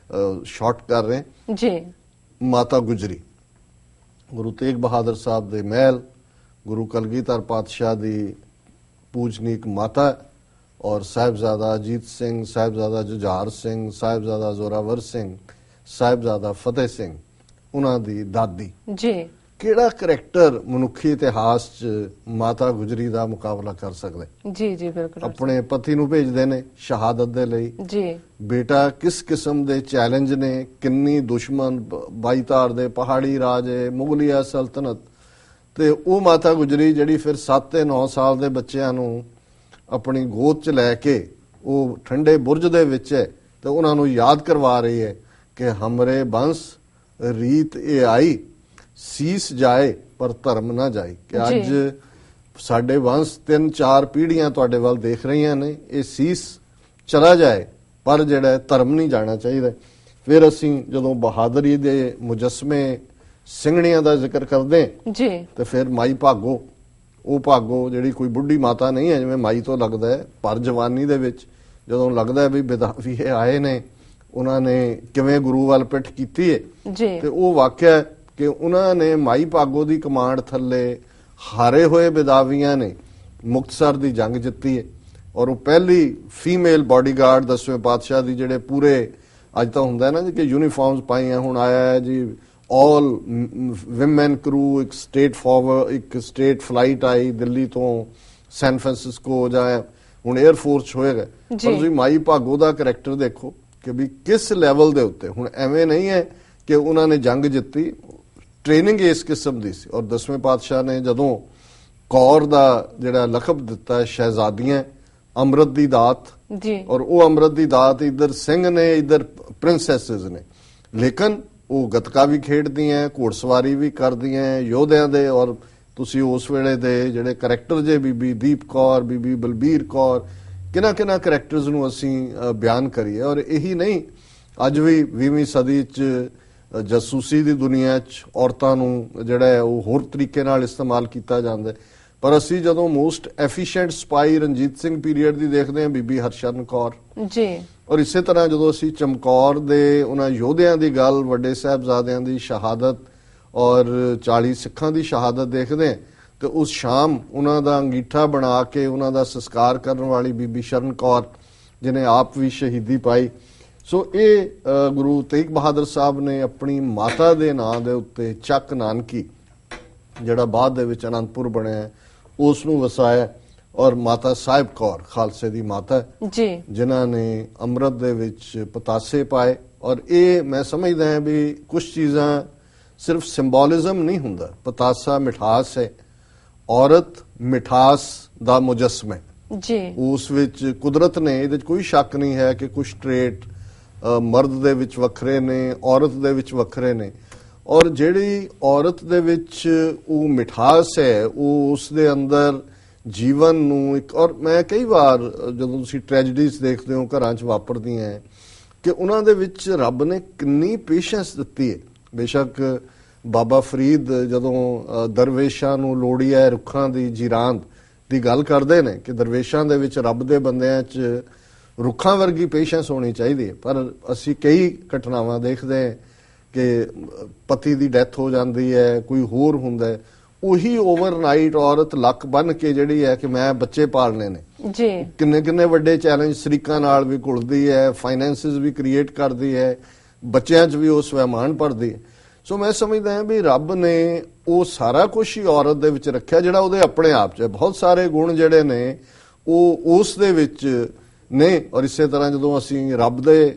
ਸ਼ਾਰਟ ਕਰ ਰਹੇ ਜੀ। ਮਾਤਾ ਗੁਜਰੀ, ਗੁਰੂ ਤੇਗ ਬਹਾਦਰ ਸਾਹਿਬ ਦੇ ਮਹਿਲ, ਗੁਰੂ ਕਲਗੀਧਰ ਪਾਤਸ਼ਾਹ ਦੀ ਪੂਜਨੀਕ ਮਾਤਾ, ਔਰ ਸਾਹਿਬਜ਼ਾਦਾ ਅਜੀਤ ਸਿੰਘ, ਸਾਹਿਬਜ਼ਾਦਾ ਜੁਝਾਰ ਸਿੰਘ, ਸਾਹਿਬਜ਼ਾਦਾ ਜ਼ੋਰਾਵਰ ਸਿੰਘ, ਸਾਹਿਬਜ਼ਾਦਾ ਫਤਿਹ ਸਿੰਘ, ਉਹਨਾਂ ਦੀ ਦਾਦੀ। ਜੀ। ਕਿਹੜਾ ਕਰੈਕਟਰ ਮਨੁੱਖੀ ਇਤਿਹਾਸ 'ਚ ਮਾਤਾ ਗੁਜਰੀ ਦਾ ਮੁਕਾਬਲਾ ਕਰ ਸਕਦਾ? ਜੀ ਜੀ ਬਿਲਕੁਲ। ਆਪਣੇ ਪਤੀ ਨੂੰ ਭੇਜਦੇ ਨੇ ਸ਼ਹਾਦਤ ਦੇ ਲਈ। ਜੀ। ਬੇਟਾ ਕਿਸ ਕਿਸਮ ਦੇ ਚੈਲੰਜ ਨੇ, ਕਿੰਨੀ ਦੁਸ਼ਮਣ, 22 ਧਾਰ ਦੇ ਪਹਾੜੀ ਰਾਜੇ, ਮੁਗਲਿਆ ਸਲਤਨਤ, ਤੇ ਉਹ ਮਾਤਾ ਗੁਜਰੀ ਜਿਹੜੀ ਫਿਰ 7 ਤੇ 9 ਸਾਲ ਦੇ ਬੱਚਿਆਂ ਨੂੰ ਆਪਣੀ ਗੋਦ 'ਚ ਲੈ ਕੇ ਉਹ ਠੰਡੇ ਬੁਰਜ ਦੇ ਵਿੱਚ ਹੈ ਤੇ ਉਹਨਾਂ ਨੂੰ ਯਾਦ ਕਰਵਾ ਰਹੀ ਹੈ ਕਿ ਹਮਰੇ ਬੰਸ ਰੀਤ ਇਹ ਆਈ, ਸੀਸ ਜਾਏ ਪਰ ਧਰਮ ਨਾ ਜਾਏ। ਕਿ ਅੱਜ ਸਾਡੇ ਵੰਸ਼ 3-4 ਪੀੜ੍ਹੀਆਂ ਤੁਹਾਡੇ ਵੱਲ ਦੇਖ ਰਹੀਆਂ ਨੇ, ਇਹ ਸੀਸ ਚਲਾ ਜਾਏ ਪਰ ਜਿਹੜਾ ਧਰਮ ਨਹੀਂ ਜਾਣਾ ਚਾਹੀਦਾ। ਫਿਰ ਅਸੀਂ ਜਦੋਂ ਬਹਾਦਰੀ ਦੇ ਮੁਜੱਸਮੇ ਸਿੰਘਣੀਆਂ ਦਾ ਜ਼ਿਕਰ ਕਰਦੇ ਜੀ, ਤੇ ਫਿਰ ਮਾਈ ਭਾਗੋ, ਉਹ ਭਾਗੋ ਜਿਹੜੀ ਕੋਈ ਬੁੱਢੀ ਮਾਤਾ ਨਹੀਂ ਹੈ, ਜਿਵੇਂ ਮਾਈ ਤੋਂ ਲੱਗਦਾ ਹੈ, ਪਰ ਜਵਾਨੀ ਦੇ ਵਿੱਚ ਜਦੋਂ ਲੱਗਦਾ ਵੀ ਵਿਦਾਵੀ ਆਏ ਨੇ, ਉਹਨਾਂ ਨੇ ਕਿਵੇਂ ਗੁਰੂ ਵੱਲ ਪਿੱਠ ਕੀਤੀ ਹੈ, ਤੇ ਉਹ ਵਾਕਿਆ ਕਿ ਉਹਨਾਂ ਨੇ ਮਾਈ ਭਾਗੋ ਦੀ ਕਮਾਂਡ ਥੱਲੇ ਹਾਰੇ ਹੋਏ ਵਿਦਾਵੀਆਂ ਨੇ ਮੁਕਤਸਰ ਦੀ ਜੰਗ ਜਿੱਤੀ ਹੈ। ਔਰ ਉਹ ਪਹਿਲੀ ਫੀਮੇਲ ਬਾਡੀਗਾਰਡ 10ਵੇਂ ਪਾਤਸ਼ਾਹ ਦੀ, ਜਿਹੜੇ ਪੂਰੇ ਅੱਜ ਤਾਂ ਹੁੰਦਾ ਨਾ ਜੀ ਕਿ ਯੂਨੀਫਾਰਮਸ ਪਾਈਆਂ, ਹੁਣ ਆਇਆ ਹੈ ਜੀ ਆਲ ਵਿਮਨ ਕਰੂ, ਇੱਕ ਸਟੇਟ ਫਲਾਈਟ ਆਈ ਦਿੱਲੀ ਤੋਂ ਸੈਨ ਫਰਾਂਸਿਸਕੋ, ਜਾਂ ਹੁਣ 에ਅਰ ਫੋਰਸ 'ਚ ਹੋਏਗਾ। ਪਰ ਤੁਸੀਂ ਮਾਈ ਭਾਗੋ ਦਾ ਕਰੈਕਟਰ ਦੇਖੋ ਕਿ ਵੀ ਕਿਸ ਲੈਵਲ ਦੇ ਉੱਤੇ, ਹੁਣ ਐਵੇਂ ਨਹੀਂ ਹੈ ਕਿ ਉਹਨਾਂ ਨੇ ਜੰਗ ਜਿੱਤੀ, ਟ੍ਰੇਨਿੰਗ ਇਸ ਕਿਸਮ ਦੀ ਸੀ। ਔਰ 10ਵੇਂ ਪਾਤਸ਼ਾਹ ਨੇ ਜਦੋਂ ਕੌਰ ਦਾ ਜਿਹੜਾ ਲਕਬ ਦਿੱਤਾ, ਸ਼ਹਿਜ਼ਾਦੀਆਂ ਅੰਮ੍ਰਿਤ ਦੀ ਦਾਤ, ਔਰ ਉਹ ਅੰਮ੍ਰਿਤ ਦੀ ਦਾਤ ਇੱਧਰ ਸਿੰਘ ਨੇ, ਇੱਧਰ ਪ੍ਰਿੰਸੈਸਸ ਨੇ, ਲੇਕਿਨ ਉਹ ਗੱਤਕਾ ਵੀ ਖੇਡਦੀਆਂ, ਘੋੜਸਵਾਰੀ ਵੀ ਕਰਦੀਆਂ, ਯੋਧਿਆਂ ਦੇ। ਔਰ ਤੁਸੀਂ ਉਸ ਵੇਲੇ ਦੇ ਜਿਹੜੇ ਕਰੈਕਟਰ ਜੇ, ਬੀਬੀ ਦੀਪ ਕੌਰ, ਬੀਬੀ ਬਲਬੀਰ ਕੌਰ, ਕਿਹਨਾਂ ਕਰੈਕਟਰਸ ਨੂੰ ਅਸੀਂ ਬਿਆਨ ਕਰੀਏ। ਔਰ ਇਹੀ ਨਹੀਂ, ਅੱਜ ਵੀ 20ਵੀਂ ਸਦੀ 'ਚ ਜਾਸੂਸੀ ਦੀ ਦੁਨੀਆ 'ਚ ਔਰਤਾਂ ਨੂੰ ਜਿਹੜਾ ਹੈ ਉਹ ਹੋਰ ਤਰੀਕੇ ਨਾਲ ਇਸਤੇਮਾਲ ਕੀਤਾ ਜਾਂਦਾ ਹੈ। ਪਰ ਅਸੀਂ ਜਦੋਂ most efficient spy Ranjit Singh period ਦੀ ਦੇਖਦੇ ਹਾਂ, ਬੀਬੀ ਹਰਸ਼ਨ ਕੌਰ ਜੀ। ਔਰ ਇਸੇ ਤਰ੍ਹਾਂ ਜਦੋਂ ਅਸੀਂ ਚਮਕੌਰ ਦੇ ਉਹਨਾਂ ਯੋਧਿਆਂ ਦੀ ਗੱਲ, ਵੱਡੇ ਸਾਹਿਬਜ਼ਾਦਿਆਂ ਦੀ ਸ਼ਹਾਦਤ ਔਰ 40 ਸਿੱਖਾਂ ਦੀ ਸ਼ਹਾਦਤ ਦੇਖਦੇ ਹਾਂ, ਤੇ ਉਸ ਸ਼ਾਮ ਉਹਨਾਂ ਦਾ ਅੰਗੀਠਾ ਬਣਾ ਕੇ ਉਹਨਾਂ ਦਾ ਸੰਸਕਾਰ ਕਰਨ ਵਾਲੀ ਬੀਬੀ ਸ਼ਰਨ ਕੌਰ ਜਿਹਨੇ ਆਪ ਵੀ ਸ਼ਹੀਦੀ ਪਾਈ। ਸੋ ਇਹ ਗੁਰੂ ਤੇਗ ਬਹਾਦਰ ਸਾਹਿਬ ਨੇ ਆਪਣੀ ਮਾਤਾ ਦੇ ਨਾਂ ਦੇ ਉੱਤੇ ਚੱਕ ਨਾਨਕੀ, ਜਿਹੜਾ ਬਾਅਦ ਦੇ ਵਿੱਚ ਅਨੰਦਪੁਰ ਬਣਿਆ, ਉਸ ਨੂੰ ਵਸਾਇਆ। ਔਰ ਮਾਤਾ ਸਾਹਿਬ ਕੌਰ ਖਾਲਸੇ ਦੀ ਮਾਤਾ ਜੀ, ਜਿਨ੍ਹਾਂ ਨੇ ਅੰਮ੍ਰਿਤ ਦੇ ਵਿੱਚ ਪਤਾਸੇ ਪਾਏ। ਔਰ ਇਹ ਮੈਂ ਸਮਝਦਾ ਹਾਂ ਵੀ ਕੁਝ ਚੀਜ਼ਾਂ ਸਿਰਫ ਸਿੰਬੋਲਿਜ਼ਮ ਨਹੀਂ ਹੁੰਦਾ। ਪਤਾਸਾ ਮਿਠਾਸ ਹੈ, ਔਰਤ ਮਿਠਾਸ ਦਾ ਮੁਜੱਸਮਾ ਹੈ ਜੀ। ਉਸ ਵਿੱਚ ਕੁਦਰਤ ਨੇ, ਇਹਦੇ 'ਚ ਕੋਈ ਸ਼ੱਕ ਨਹੀਂ ਹੈ ਕਿ ਕੁਝ ਟ੍ਰੇਟ ਮਰਦ ਦੇ ਵਿੱਚ ਵੱਖਰੇ ਨੇ, ਔਰਤ ਦੇ ਵਿੱਚ ਵੱਖਰੇ ਨੇ। ਔਰ ਜਿਹੜੀ ਔਰਤ ਦੇ ਵਿੱਚ ਉਹ ਮਿਠਾਸ ਹੈ, ਉਹ ਉਸ ਦੇ ਅੰਦਰ ਜੀਵਨ ਨੂੰ ਇੱਕ, ਔਰ ਮੈਂ ਕਈ ਵਾਰ ਜਦੋਂ ਤੁਸੀਂ ਟ੍ਰੈਜਡੀਜ਼ ਦੇਖਦੇ ਹੋ ਘਰਾਂ 'ਚ ਵਾਪਰਦੀਆਂ ਹੈ, ਕਿ ਉਹਨਾਂ ਦੇ ਵਿੱਚ ਰੱਬ ਨੇ ਕਿੰਨੀ ਪੇਸ਼ੈਂਸ ਦਿੱਤੀ ਹੈ। ਬੇਸ਼ੱਕ ਬਾਬਾ ਫਰੀਦ ਜਦੋਂ ਦਰਵੇਸ਼ਾਂ ਨੂੰ ਲੋੜੀ ਹੈ ਰੁੱਖਾਂ ਦੀ ਜੀਰਾਂਦ ਦੀ ਗੱਲ ਕਰਦੇ ਨੇ ਕਿ ਦਰਵੇਸ਼ਾਂ ਦੇ ਵਿੱਚ ਰੱਬ ਦੇ ਬੰਦਿਆਂ 'ਚ ਰੁੱਖਾਂ ਵਰਗੀ ਪੇਸ਼ੈਂਸ ਹੋਣੀ ਚਾਹੀਦੀ ਹੈ। ਪਰ ਅਸੀਂ ਕਈ ਘਟਨਾਵਾਂ ਦੇਖਦੇ ਹਾਂ ਕਿ ਪਤੀ ਦੀ ਡੈਥ ਹੋ ਜਾਂਦੀ ਹੈ, ਕੋਈ ਹੋਰ ਹੁੰਦਾ ਹੈ, ਉਹੀ ਓਵਰਨਾਈਟ ਔਰਤ ਲੱਕ ਬੰਨ ਕੇ ਜਿਹੜੀ ਹੈ ਕਿ ਮੈਂ ਬੱਚੇ ਪਾਲਣੇ ਨੇ ਜੀ, ਕਿੰਨੇ ਕਿੰਨੇ ਵੱਡੇ ਚੈਲੰਜ ਸ਼ਰੀਕਾਂ ਨਾਲ ਵੀ ਘੁਲਦੀ ਹੈ, ਫਾਈਨੈਂਸਿਸ ਵੀ ਕ੍ਰੀਏਟ ਕਰਦੀ ਹੈ, ਬੱਚਿਆਂ 'ਚ ਵੀ ਉਹ ਸਵੈਮਾਨ ਭਰਦੀ ਹੈ। ਸੋ ਮੈਂ ਸਮਝਦਾ ਹਾਂ ਵੀ ਰੱਬ ਨੇ ਉਹ ਸਾਰਾ ਕੁਝ ਹੀ ਔਰਤ ਦੇ ਵਿੱਚ ਰੱਖਿਆ ਜਿਹੜਾ ਉਹਦੇ ਆਪਣੇ ਆਪ 'ਚ ਹੈ। ਬਹੁਤ ਸਾਰੇ ਗੁਣ ਜਿਹੜੇ ਨੇ ਉਹ ਉਸ ਦੇ ਵਿੱਚ ਨੇ। ਔਰ ਇਸੇ ਤਰ੍ਹਾਂ ਜਦੋਂ ਅਸੀਂ ਰੱਬ ਦੇ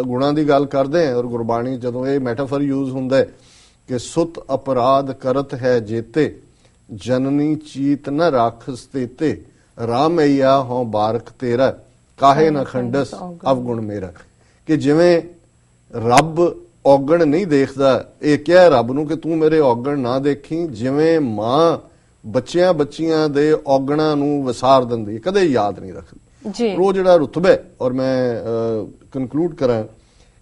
ਗੁਣਾਂ ਦੀ ਗੱਲ ਕਰਦੇ ਹਾਂ, ਔਰ ਗੁਰਬਾਣੀ ਜਦੋਂ ਇਹ ਮੈਟਾਫਰ ਯੂਜ਼ ਹੁੰਦਾ ਹੈ ਕਿ ਸੁਤ ਅਪਰਾਧ ਕਰਤ ਹੈ ਜੇਤੇ, ਜਨਨੀ ਚੀਤ ਨ ਰਾਖਸ ਤੇਤੇ, ਰਾਮਈਆ ਹੋਂ ਬਾਰਕ ਤੇਰਾ, ਕਾਹੇ ਨ ਖੰਡਸ ਅਵਗੁਣ ਮੇਰਾ। ਕਿ ਜਿਵੇਂ ਰੱਬ ਔਗਣ ਨਹੀਂ ਦੇਖਦਾ, ਇਹ ਕਿਹਾ ਰੱਬ ਨੂੰ ਕਿ ਤੂੰ ਮੇਰੇ ਔਗਣ ਨਾ ਦੇਖੀ, ਜਿਵੇਂ ਮਾਂ ਬੱਚਿਆਂ ਦੇ ਔਗਣਾਂ ਨੂੰ ਵਿਸਾਰ ਦਿੰਦੀ, ਕਦੇ ਯਾਦ ਨਹੀਂ ਰੱਖਦੀ ਜੀ। ਉਹ ਜਿਹੜਾ ਰੁਤਬਾ, ਔਰ ਮੈਂ ਕਨਕਲੂਡ ਕਰਾਂ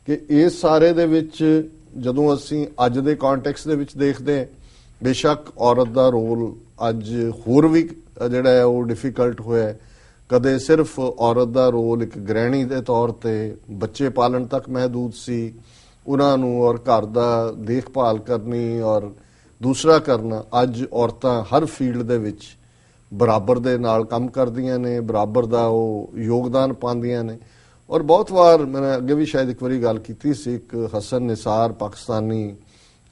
ਕਿ ਇਸ ਸਾਰੇ ਦੇ ਵਿੱਚ ਜਦੋਂ ਅਸੀਂ ਅੱਜ ਦੇ ਕੰਟੈਕਸਟ ਦੇ ਵਿੱਚ ਦੇਖਦੇ ਹਾਂ, ਬੇਸ਼ੱਕ ਔਰਤ ਦਾ ਰੋਲ ਅੱਜ ਹੋਰ ਵੀ ਜਿਹੜਾ ਹੈ ਉਹ ਡਿਫਿਕਲਟ ਹੋਇਆ। ਕਦੇ ਸਿਰਫ ਔਰਤ ਦਾ ਰੋਲ ਇੱਕ ਗ੍ਰਹਿਣੀ ਦੇ ਤੌਰ ਤੇ ਬੱਚੇ ਪਾਲਣ ਤੱਕ ਮਹਿਦੂਦ ਸੀ, ਉਹਨਾਂ ਨੂੰ ਔਰ ਘਰ ਦਾ ਦੇਖਭਾਲ ਕਰਨੀ ਔਰ ਦੂਸਰਾ ਕਰਨਾ। ਅੱਜ ਔਰਤਾਂ ਹਰ ਫੀਲਡ ਦੇ ਵਿੱਚ ਬਰਾਬਰ ਦੇ ਨਾਲ ਕੰਮ ਕਰਦੀਆਂ ਨੇ, ਬਰਾਬਰ ਦਾ ਉਹ ਯੋਗਦਾਨ ਪਾਉਂਦੀਆਂ ਨੇ। ਔਰ ਬਹੁਤ ਵਾਰ ਮੈਂ ਅੱਗੇ ਵੀ ਸ਼ਾਇਦ ਇੱਕ ਵਾਰੀ ਗੱਲ ਕੀਤੀ ਸੀ, ਇੱਕ ਹਸਨ ਨਿਸਾਰ ਪਾਕਿਸਤਾਨੀ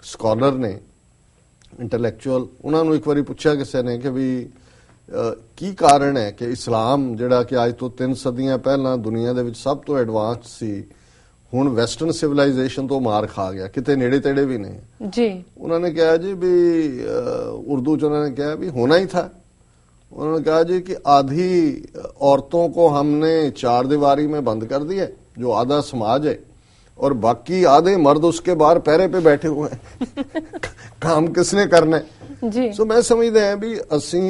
ਸਕਾਲਰ ਨੇ, ਇੰਟੈਲੈਕਚੁਅਲ, ਉਹਨਾਂ ਨੂੰ ਇੱਕ ਵਾਰੀ ਪੁੱਛਿਆ ਕਿਸੇ ਨੇ ਕਿ ਵੀ ਕੀ ਕਾਰਨ ਹੈ ਕਿ ਇਸਲਾਮ ਜਿਹੜਾ ਕਿ ਅੱਜ ਤੋਂ 3 ਸਦੀਆਂ ਪਹਿਲਾਂ ਦੁਨੀਆ ਦੇ ਵਿੱਚ ਸਭ ਤੋਂ ਐਡਵਾਂਸ ਸੀ, ਹੁਣ ਵੈਸਟਰਨ ਸਿਵਲਾਈਜੇਸ਼ਨ ਤੋਂ ਮਾਰ ਖਾ ਗਿਆ, ਕਿਤੇ ਨੇੜੇ ਤੇੜੇ ਵੀ ਨਹੀਂ ਜੀ। ਉਹਨਾਂ ਨੇ ਕਿਹਾ ਜੀ ਵੀ ਉਰਦੂ ਚ ਉਹਨਾਂ ਨੇ ਕਿਹਾ ਵੀ ਹੋਣਾ ਹੀ था। उन्होंने कहा जी कि आधी औरतों को हमने 4 दीवारी में बंद कर दिया, जो आधा समाज है, और बाकी आधे मर्द उसके बाहर पैरे पे बैठे हुए हैं काम किसने करना है जी। सो मैं समझदा है भी ਅਸੀਂ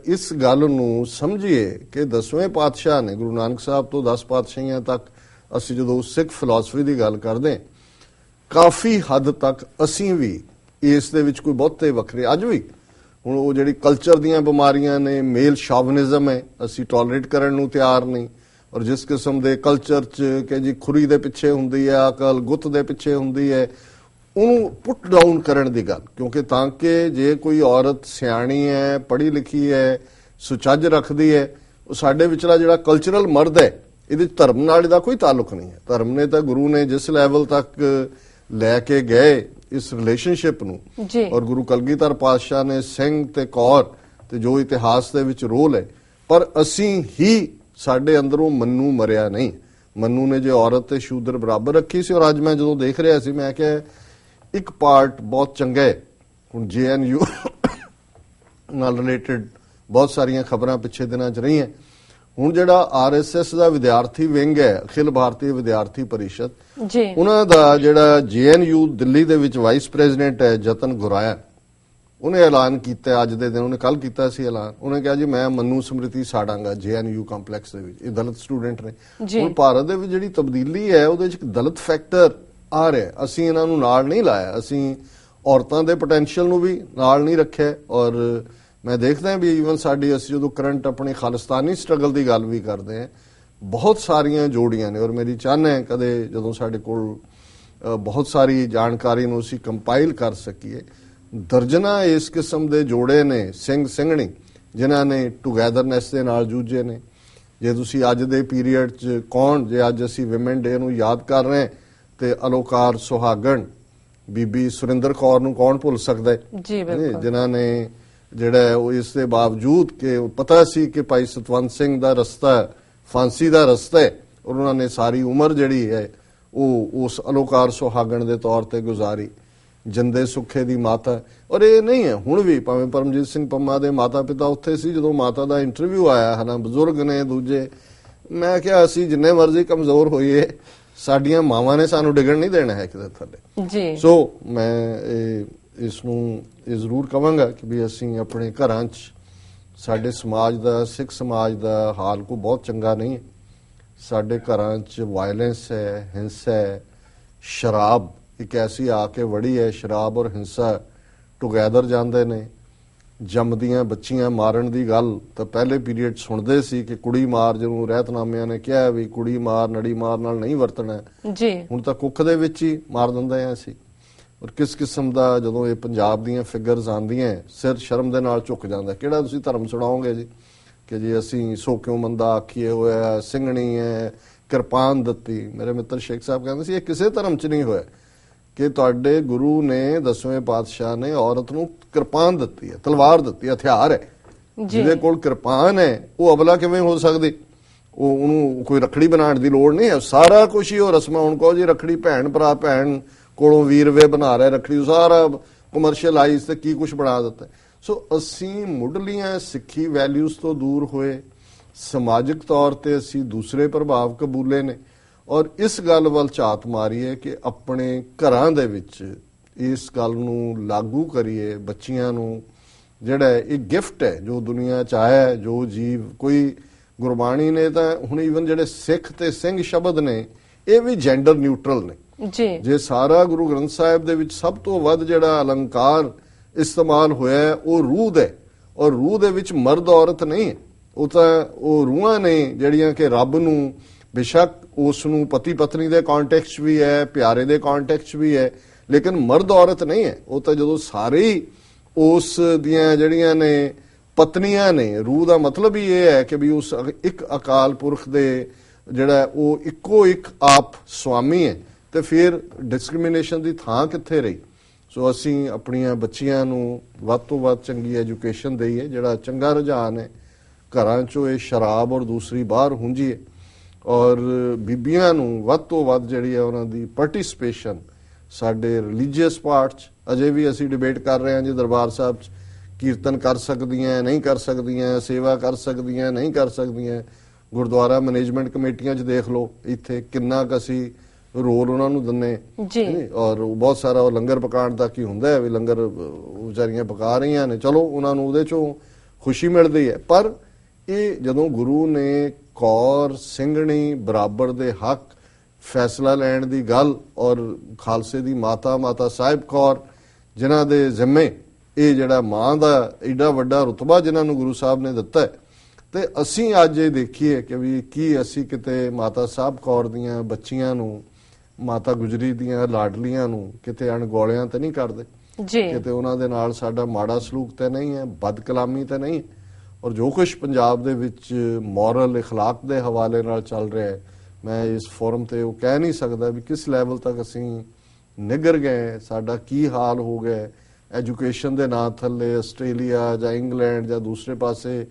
ਇਸ ਗੱਲ ਨੂੰ ਸਮਝੀਏ ਕਿ 10ਵੇਂ ਪਾਤਸ਼ਾਹ ਨੇ, ਗੁਰੂ ਨਾਨਕ ਸਾਹਿਬ ਤੋਂ 10 ਪਾਤਸ਼ਾਹੀਆਂ ਤੱਕ ਅਸੀਂ ਜਦੋਂ ਸਿੱਖ ਫਿਲਾਸਫੀ ਦੀ ਗੱਲ ਕਰਦੇ ਹਾਂ, ਕਾਫੀ ਹੱਦ ਤੱਕ ਅਸੀਂ ਵੀ ਇਸ ਦੇ ਵਿੱਚ ਕੋਈ ਬਹੁਤੇ ਵੱਖਰੇ ਅੱਜ ਵੀ ਹੁਣ ਉਹ ਜਿਹੜੀ ਕਲਚਰ ਦੀਆਂ ਬਿਮਾਰੀਆਂ ਨੇ, ਮੇਲ ਸ਼ਾਵਨਿਜ਼ਮ ਹੈ, ਅਸੀਂ ਟੋਲਰੇਟ ਕਰਨ ਨੂੰ ਤਿਆਰ ਨਹੀਂ। ਔਰ ਜਿਸ ਕਿਸਮ ਦੇ ਕਲਚਰ 'ਚ ਕਿ ਜੀ ਖੁਰੀ ਦੇ ਪਿੱਛੇ ਹੁੰਦੀ ਹੈ ਅਕਲ, ਗੁੱਤ ਦੇ ਪਿੱਛੇ ਹੁੰਦੀ ਹੈ, ਉਹਨੂੰ ਪੁੱਟ ਡਾਊਨ ਕਰਨ ਦੀ ਗੱਲ। ਕਿਉਂਕਿ ਤਾਂ ਕਿ ਜੇ ਕੋਈ ਔਰਤ ਸਿਆਣੀ ਹੈ, ਪੜ੍ਹੀ ਲਿਖੀ ਹੈ, ਸੁਚੱਜ ਰੱਖਦੀ ਹੈ, ਉਹ ਸਾਡੇ ਵਿਚਲਾ ਜਿਹੜਾ ਕਲਚਰਲ ਮਰਦ ਹੈ, ਇਹਦੇ ਧਰਮ ਨਾਲ ਇਹਦਾ ਕੋਈ ਤਾਲੁਕ ਨਹੀਂ ਹੈ। ਧਰਮ ਨੇ ਤਾਂ ਗੁਰੂ ਨੇ ਜਿਸ ਲੈਵਲ ਤੱਕ ਲੈ ਕੇ ਗਏ ਇਸ ਰਿਲੇਸ਼ਨਸ਼ਿਪ ਨੂੰ, ਔਰ ਗੁਰੂ ਕਲਗੀਧਰ ਪਾਤਸ਼ਾਹ ਨੇ ਸਿੰਘ ਤੇ ਕੌਰ ਤੇ ਜੋ ਇਤਿਹਾਸ ਦੇ ਵਿੱਚ ਰੋਲ ਹੈ, ਪਰ ਅਸੀਂ ਹੀ ਸਾਡੇ ਅੰਦਰੋਂ ਮੰਨੂ ਮਰਿਆ ਨਹੀਂ। ਮੰਨੂ ਨੇ ਜੇ ਔਰਤ ਤੇ ਸ਼ੂਦਰ ਬਰਾਬਰ ਰੱਖੀ ਸੀ। ਔਰ ਅੱਜ ਮੈਂ ਜਦੋਂ ਦੇਖ ਰਿਹਾ ਸੀ, ਮੈਂ ਕਿਹਾ ਇੱਕ ਪਾਰਟ ਬਹੁਤ ਚੰਗਾ ਹੈ। ਹੁਣ JNU ਨਾਲ ਰਿਲੇਟਡ ਬਹੁਤ ਸਾਰੀਆਂ ਖਬਰਾਂ ਪਿੱਛੇ ਦਿਨਾਂ 'ਚ ਰਹੀਆਂ। ਹੁਣ ਜਿਹੜਾ RSS ਦਾ ਵਿਦਿਆਰਥੀ ਵਿੰਗ ਹੈ, ਅਖਿਲ ਭਾਰਤੀ ਵਿਦਿਆਰਥੀ ਪਰਿਸ਼ਦ, ਉਹਨਾਂ ਦਾ ਜਿਹੜਾ JNU ਦਿੱਲੀ ਦੇ ਵਿੱਚ ਵਾਈਸ ਪ੍ਰੈਜ਼ੀਡੈਂਟ ਹੈ ਜਤਨ ਗੁਰਾਇਆ, ਉਹਨੇ ਐਲਾਨ ਕੀਤਾ ਅੱਜ ਦੇ ਦਿਨ, ਉਹਨੇ ਕੱਲ ਕੀਤਾ ਸੀ ਐਲਾਨ। ਉਹਨੇ ਕਿਹਾ ਜੀ ਮੈਂ ਮਨੂ ਸਮ੍ਰਿਤੀ ਸਾੜਾਂਗਾ JNU ਕੰਪਲੈਕਸ ਦੇ ਵਿੱਚ। ਇਹ ਦਲਿਤ ਸਟੂਡੈਂਟ ਨੇ। ਹੁਣ ਭਾਰਤ ਦੇ ਵਿੱਚ ਜਿਹੜੀ ਤਬਦੀਲੀ ਹੈ ਉਹਦੇ 'ਚ ਇੱਕ ਦਲਿਤ ਫੈਕਟਰ ਆ ਰਿਹਾ। ਅਸੀਂ ਇਹਨਾਂ ਨੂੰ ਨਾਲ ਨਹੀਂ ਲਾਇਆ, ਅਸੀਂ ਔਰਤਾਂ ਦੇ ਪੋਟੈਂਸ਼ੀਅਲ ਨੂੰ ਵੀ ਨਾਲ ਨਹੀਂ ਰੱਖਿਆ। ਔਰ ਮੈਂ ਦੇਖਦਾ ਵੀ ਈਵਨ ਸਾਡੀ ਅਸੀਂ ਜਦੋਂ ਕਰੰਟ ਆਪਣੀ ਖਾਲਿਸਤਾਨੀ ਸਟਰਗਲ ਦੀ ਗੱਲ ਵੀ ਕਰਦੇ ਹਾਂ, ਬਹੁਤ ਸਾਰੀਆਂ ਜੋੜੀਆਂ ਨੇ। ਔਰ ਮੇਰੀ ਚਾਹਨਾ ਹੈ ਕਦੇ ਜਦੋਂ ਸਾਡੇ ਕੋਲ ਬਹੁਤ ਸਾਰੀ ਜਾਣਕਾਰੀ ਨੂੰ ਅਸੀਂ ਕੰਪਾਈਲ ਕਰ ਸਕੀਏ, ਦਰਜਨਾ ਇਸ ਕਿਸਮ ਦੇ ਜੋੜੇ ਨੇ ਸਿੰਘ ਸਿੰਘਣੀ ਜਿਨ੍ਹਾਂ ਨੇ ਟੁਗੇਦਰਨੈਸ ਦੇ ਨਾਲ ਜੂਝੇ ਨੇ। ਜੇ ਤੁਸੀਂ ਅੱਜ ਦੇ ਪੀਰੀਅਡ 'ਚ ਕੌਣ, ਜੇ ਅੱਜ ਅਸੀਂ ਵਿਮਨ ਡੇ ਨੂੰ ਯਾਦ ਕਰ ਰਹੇ ਹਾਂ ਤੇ ਅਲੋਕਾਰ ਸੁਹਾਗਣ ਬੀਬੀ ਸੁਰਿੰਦਰ ਕੌਰ ਨੂੰ ਕੌਣ ਭੁੱਲ ਸਕਦਾ ਹੈ ਜੀ ਬਿਲਕੁਲ, ਜਿਨ੍ਹਾਂ ਨੇ ਜਿਹੜਾ ਉਹ ਇਸ ਦੇ ਬਾਵਜੂਦ ਕਿ ਪਤਾ ਸੀ ਕਿ ਭਾਈ ਸਤਵੰਤ ਸਿੰਘ ਦਾ ਰਸਤਾ ਫਾਂਸੀ ਦਾ ਰਸਤਾ ਹੈ, ਉਹਨਾਂ ਨੇ ਸਾਰੀ ਉਮਰ ਜਿਹੜੀ ਹੈ ਉਹ ਉਸ ਅਲੋਕਾਰ ਸੁਹਾਗਣ ਦੇ ਤੌਰ ਤੇ ਗੁਜ਼ਾਰੀ। ਜਿੰਦੇ ਸੁੱਖੇ ਦੀ ਮਾਤਾ, ਔਰ ਇਹ ਨਹੀਂ ਹੈ ਹੁਣ ਵੀ, ਭਾਵੇਂ ਪਰਮਜੀਤ ਸਿੰਘ ਪੰਮਾ ਦੇ ਮਾਤਾ ਪਿਤਾ ਉੱਥੇ ਸੀ ਜਦੋਂ ਮਾਤਾ ਦਾ ਇੰਟਰਵਿਊ ਆਇਆ ਹੈ ਨਾ, ਬਜ਼ੁਰਗ ਨੇ ਦੂਜੇ। ਮੈਂ ਕਿਹਾ ਅਸੀਂ ਜਿੰਨੇ ਮਰਜ਼ੀ ਕਮਜ਼ੋਰ ਹੋਈਏ ਸਾਡੀਆਂ ਮਾਵਾਂ ਨੇ ਸਾਨੂੰ ਡਿੱਗਣ ਨਹੀਂ ਦੇਣਾ ਹੈ ਕਿਤੇ ਥੱਲੇ ਜੀ। ਸੋ ਮੈਂ ਇਸ ਨੂੰ ਇਹ ਜ਼ਰੂਰ ਕਹਾਂਗਾ ਕਿ ਵੀ ਅਸੀਂ ਆਪਣੇ ਘਰਾਂ 'ਚ, ਸਾਡੇ ਸਮਾਜ ਦਾ, ਸਿੱਖ ਸਮਾਜ ਦਾ ਹਾਲ ਕੋ ਬਹੁਤ ਚੰਗਾ ਨਹੀਂ ਹੈ। ਸਾਡੇ ਘਰਾਂ 'ਚ ਵਾਇਲੈਂਸ ਹੈ, ਹਿੰਸਾ ਹੈ, ਸ਼ਰਾਬ ਇੱਕ ਐਸੀ ਆ ਕੇ ਵੜੀ ਹੈ, ਸ਼ਰਾਬ ਔਰ ਹਿੰਸਾ ਟੁਗੇਦਰ ਜਾਂਦੇ ਨੇ। ਜੰਮਦੀਆਂ ਬੱਚੀਆਂ ਮਾਰਨ ਦੀ ਗੱਲ ਤਾਂ ਪਹਿਲੇ ਪੀਰੀਅਡ ਸੁਣਦੇ ਸੀ ਕਿ ਕੁੜੀ ਮਾਰ, ਜਿਹਨੂੰ ਰਹਿਤਨਾਮਿਆਂ ਨੇ ਕਿਹਾ ਵੀ ਕੁੜੀ ਮਾਰ, ਨੜੀ ਮਾਰ ਨਾਲ ਨਹੀਂ ਵਰਤਣਾ ਜੀ, ਹੁਣ ਤਾਂ ਕੁੱਖ ਦੇ ਵਿੱਚ ਹੀ ਮਾਰ ਦਿੰਦੇ ਆ ਅਸੀਂ। ਔਰ ਕਿਸ ਕਿਸਮ ਦਾ ਜਦੋਂ ਇਹ ਪੰਜਾਬ ਦੀਆਂ ਫਿਗਰਸ ਆਉਂਦੀਆਂ ਸਿਰ ਸ਼ਰਮ ਦੇ ਨਾਲ ਝੁਕ ਜਾਂਦਾ। ਕਿਹੜਾ ਤੁਸੀਂ ਧਰਮ ਸੁਣਾਓਗੇ ਜੀ ਕਿ ਜੀ ਅਸੀਂ ਸੋ ਕਿਉਂ ਮੰਦਾ ਆਖੀਏ ਹੋਇਆ, ਸਿੰਘਣੀ ਹੈ, ਕਿਰਪਾਨ ਦਿੱਤੀ। ਮੇਰੇ ਮਿੱਤਰ ਸ਼ੇਖ ਸਾਹਿਬ ਕਹਿੰਦੇ ਸੀ ਇਹ ਕਿਸੇ ਧਰਮ 'ਚ ਨਹੀਂ ਹੋਇਆ ਕਿ ਤੁਹਾਡੇ ਗੁਰੂ ਨੇ 10ਵੇਂ ਪਾਤਸ਼ਾਹ ਨੇ ਔਰਤ ਨੂੰ ਕਿਰਪਾਨ ਦਿੱਤੀ ਹੈ, ਤਲਵਾਰ ਦਿੱਤੀ, ਹਥਿਆਰ ਹੈ। ਜਿਹਦੇ ਕੋਲ ਕਿਰਪਾਨ ਹੈ ਉਹ ਅਬਲਾ ਕਿਵੇਂ ਹੋ ਸਕਦੀ? ਉਹਨੂੰ ਕੋਈ ਰੱਖੜੀ ਬਣਾਉਣ ਦੀ ਲੋੜ ਨਹੀਂ ਹੈ, ਸਾਰਾ ਕੁਝ ਹੀ ਉਹ ਰਸਮਾਂ। ਹੁਣ ਕਹੋ ਜੀ ਰੱਖੜੀ ਭੈਣ ਭਰਾ, ਭੈਣ ਕੋਲੋਂ ਵੀਰਵੇ ਬਣਾ ਰਿਹਾ ਰੱਖੜੀ, ਸਾਰਾ ਕਮਰਸ਼ੀਅਲਾਈਜ਼ ਤੇ ਕੀ ਕੁਝ ਬਣਾ ਦਿੱਤਾ। ਸੋ ਅਸੀਂ ਮੁੱਢਲੀਆਂ ਸਿੱਖੀ ਵੈਲਿਊਜ਼ ਤੋਂ ਦੂਰ ਹੋਏ, ਸਮਾਜਿਕ ਤੌਰ ਤੇ ਅਸੀਂ ਦੂਸਰੇ ਪ੍ਰਭਾਵ ਕਬੂਲੇ ਨੇ। ਔਰ ਇਸ ਗੱਲ ਵੱਲ ਝਾਤ ਮਾਰੀਏ ਕਿ ਆਪਣੇ ਘਰਾਂ ਦੇ ਵਿੱਚ ਇਸ ਗੱਲ ਨੂੰ ਲਾਗੂ ਕਰੀਏ। ਬੱਚੀਆਂ ਨੂੰ ਜਿਹੜਾ ਇਹ ਗਿਫਟ ਹੈ ਜੋ ਦੁਨੀਆ 'ਚ ਆਇਆ, ਜੋ ਜੀਵ ਕੋਈ ਗੁਰਬਾਣੀ ਨੇ ਤਾਂ ਹੁਣ ਈਵਨ ਜਿਹੜੇ ਸਿੱਖ ਤੇ ਸਿੰਘ ਸ਼ਬਦ ਨੇ ਇਹ ਵੀ ਜੈਂਡਰ ਨਿਊਟਰਲ ਨੇ ਜੀ। ਜੇ ਸਾਰਾ ਗੁਰੂ ਗ੍ਰੰਥ ਸਾਹਿਬ ਦੇ ਵਿੱਚ ਸਭ ਤੋਂ ਵੱਧ ਜਿਹੜਾ ਅਲੰਕਾਰ ਇਸਤੇਮਾਲ ਹੋਇਆ ਹੈ ਉਹ ਰੂਹ ਦਾ, ਔਰ ਰੂਹ ਦੇ ਵਿੱਚ ਮਰਦ ਔਰਤ ਨਹੀਂ ਹੈ। ਉਹ ਤਾਂ ਉਹ ਰੂਹਾਂ ਨੇ ਜਿਹੜੀਆਂ ਕਿ ਰੱਬ ਨੂੰ, ਬੇਸ਼ੱਕ ਉਸ ਨੂੰ ਪਤੀ ਪਤਨੀ ਦੇ ਕੰਟੈਕਸਟ ਵੀ ਹੈ, ਪਿਆਰੇ ਦੇ ਕੰਟੈਕਸਟ ਵੀ ਹੈ, ਲੇਕਿਨ ਮਰਦ ਔਰਤ ਨਹੀਂ ਹੈ। ਉਹ ਤਾਂ ਜਦੋਂ ਸਾਰੇ ਹੀ ਉਸ ਦੀਆਂ ਜਿਹੜੀਆਂ ਨੇ ਪਤਨੀਆਂ ਨੇ, ਰੂਹ ਦਾ ਮਤਲਬ ਹੀ ਇਹ ਹੈ ਕਿ ਵੀ ਉਸ ਇੱਕ ਅਕਾਲ ਪੁਰਖ ਦੇ ਜਿਹੜਾ ਉਹ ਇੱਕੋ ਇੱਕ ਆਪ ਸੁਆਮੀ ਹੈ, ਤੇ ਫਿਰ ਡਿਸਕ੍ਰਿਮੀਨੇਸ਼ਨ ਦੀ ਥਾਂ ਕਿੱਥੇ ਰਹੀ? ਸੋ ਅਸੀਂ ਆਪਣੀਆਂ ਬੱਚੀਆਂ ਨੂੰ ਵੱਧ ਤੋਂ ਵੱਧ ਚੰਗੀ ਐਜੂਕੇਸ਼ਨ ਦੇਈਏ। ਜਿਹੜਾ ਚੰਗਾ ਰੁਝਾਨ ਹੈ ਘਰਾਂ 'ਚੋਂ ਇਹ ਸ਼ਰਾਬ ਔਰ ਦੂਸਰੀ ਬਾਹਰ ਹੁੰਜੀਏ, ਔਰ ਬੀਬੀਆਂ ਨੂੰ ਵੱਧ ਤੋਂ ਵੱਧ ਜਿਹੜੀ ਹੈ ਉਹਨਾਂ ਦੀ ਪਾਰਟਿਸਿਪੇਸ਼ਨ ਸਾਡੇ ਰਿਲੀਜੀਅਸ ਪਾਰਟ 'ਚ। ਅਜੇ ਵੀ ਅਸੀਂ ਡਿਬੇਟ ਕਰ ਰਹੇ ਹਾਂ ਜੀ ਦਰਬਾਰ ਸਾਹਿਬ 'ਚ ਕੀਰਤਨ ਕਰ ਸਕਦੀਆਂ ਨਹੀਂ ਕਰ ਸਕਦੀਆਂ, ਸੇਵਾ ਕਰ ਸਕਦੀਆਂ ਨਹੀਂ ਕਰ ਸਕਦੀਆਂ। ਗੁਰਦੁਆਰਾ ਮੈਨੇਜਮੈਂਟ ਕਮੇਟੀਆਂ 'ਚ ਦੇਖ ਲਓ ਇੱਥੇ ਕਿੰਨਾ ਕੁ ਅਸੀਂ ਰੋਲ ਉਹਨਾਂ ਨੂੰ ਦਿੰਨੇ ਜੀ। ਔਰ ਬਹੁਤ ਸਾਰਾ ਉਹ ਲੰਗਰ ਪਕਾਉਣ ਤੱਕ ਹੀ ਹੁੰਦਾ ਹੈ ਵੀ ਲੰਗਰ ਵਿਚਾਰੀਆਂ ਪਕਾ ਰਹੀਆਂ ਨੇ, ਚਲੋ ਉਹਨਾਂ ਨੂੰ ਉਹਦੇ 'ਚੋਂ ਖੁਸ਼ੀ ਮਿਲਦੀ ਹੈ। ਪਰ ਇਹ ਜਦੋਂ ਗੁਰੂ ਨੇ ਕੌਰ ਸਿੰਘਣੀ ਬਰਾਬਰ ਦੇ ਹੱਕ ਫੈਸਲਾ ਲੈਣ ਦੀ ਗੱਲ, ਔਰ ਖਾਲਸੇ ਦੀ ਮਾਤਾ ਸਾਹਿਬ ਕੌਰ ਜਿਨ੍ਹਾਂ ਦੇ ਜ਼ਿੰਮੇ ਇਹ ਜਿਹੜਾ ਮਾਂ ਦਾ ਏਡਾ ਵੱਡਾ ਰੁਤਬਾ ਜਿਨ੍ਹਾਂ ਨੂੰ ਗੁਰੂ ਸਾਹਿਬ ਨੇ ਦਿੱਤਾ ਹੈ, ਤੇ ਅਸੀਂ ਅੱਜ ਇਹ ਦੇਖੀਏ ਕਿ ਵੀ ਕੀ ਅਸੀਂ ਕਿਤੇ ਮਾਤਾ ਸਾਹਿਬ ਕੌਰ ਦੀਆਂ ਬੱਚੀਆਂ ਨੂੰ, ਮਾਤਾ ਗੁਜਰੀ ਦੀਆਂ ਲਾਡਲੀਆਂ ਨੂੰ ਕਿਤੇ ਅਣਗੌਲਿਆਂ ਤੇ ਨਹੀਂ ਕਰਦੇ ਜੀ? ਕਿਤੇ ਉਹਨਾਂ ਦੇ ਨਾਲ ਸਾਡਾ ਮਾੜਾ ਸਲੂਕ ਤੇ ਨਹੀਂ ਹੈ, ਬਦਕਲਾਮੀ ਤੇ ਨਹੀਂ? ਔਰ ਜੋ ਕੁਝ ਪੰਜਾਬ ਦੇ ਵਿੱਚ ਮੋਰਲ ਇਖਲਾਕ ਦੇ ਹਵਾਲੇ ਨਾਲ ਚੱਲ ਰਿਹਾ ਹੈ, ਮੈਂ ਇਸ ਫੋਰਮ ਤੇ ਉਹ ਕਹਿ ਨਹੀਂ ਸਕਦਾ ਵੀ ਕਿਸ ਲੈਵਲ ਤੱਕ ਅਸੀਂ ਨਿਗਰ ਗਏ, ਸਾਡਾ ਕੀ ਹਾਲ ਹੋ ਗਿਆ। ਐਜੂਕੇਸ਼ਨ ਦੇ ਨਾਂ ਥੱਲੇ ਆਸਟ੍ਰੇਲੀਆ ਜਾਂ ਇੰਗਲੈਂਡ ਜਾਂ ਦੂਸਰੇ ਪਾਸੇ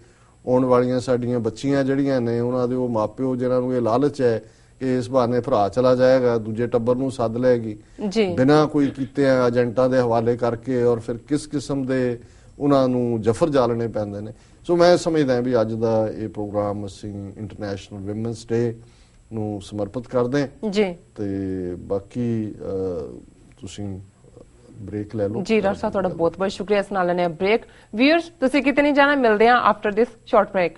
ਆਉਣ ਵਾਲੀਆਂ ਸਾਡੀਆਂ ਬੱਚੀਆਂ ਜਿਹੜੀਆਂ ਨੇ, ਉਹਨਾਂ ਦੇ ਉਹ ਮਾਪਿਓ ਜਿਨ੍ਹਾਂ ਨੂੰ ਇਹ ਲਾਲਚ ਹੈ ਕਿ ਇਸ ਬਹਾਨੇ ਭਰਾ ਚਲਾ ਜਾਏਗਾ, ਦੂਜੇ ਟੱਬਰ ਨੂੰ ਸੱਦ ਲਏਗੀ ਬਿਨਾਂ ਕੋਈ ਕੀਤੇ ਏਜੰਟਾਂ ਦੇ ਹਵਾਲੇ ਕਰਕੇ, ਔਰ ਫਿਰ ਕਿਸ ਕਿਸਮ ਦੇ ਉਹਨਾਂ ਨੂੰ ਜਫਰ ਜਾਲਣੇ ਪੈਂਦੇ ਨੇ। ਸੋ ਮੈਂ ਸਮਝਦਾ ਵੀ ਅੱਜ ਦਾ ਇਹ ਪ੍ਰੋਗਰਾਮ ਅਸੀਂ ਇੰਟਰਨੈਸ਼ਨਲ ਵਿਮਨਸ ਡੇ ਨੂੰ ਸਮਰਪਿਤ ਕਰਦੇ ਹਾਂ ਜੀ। ਤੇ ਬਾਕੀ ਤੁਸੀਂ ਬ੍ਰੇਕ ਲੈ ਲਓ ਜੀ। ਡਾਕਟਰ ਸਾਹਿਬ ਤੁਹਾਡਾ ਬਹੁਤ ਬਹੁਤ ਸ਼ੁਕਰੀਆ। ਇਸ ਨਾਲ ਲੈਣੇ ਬ੍ਰੇਕ। ਵੀਅਰਸ ਤੁਸੀਂ ਕਿਤੇ ਨਹੀਂ ਜਾਣਾ, ਮਿਲਦੇ ਹਾਂ ਆਫਟਰ ਦਿਸ ਸ਼ਾਰਟ ਬ੍ਰੇਕ।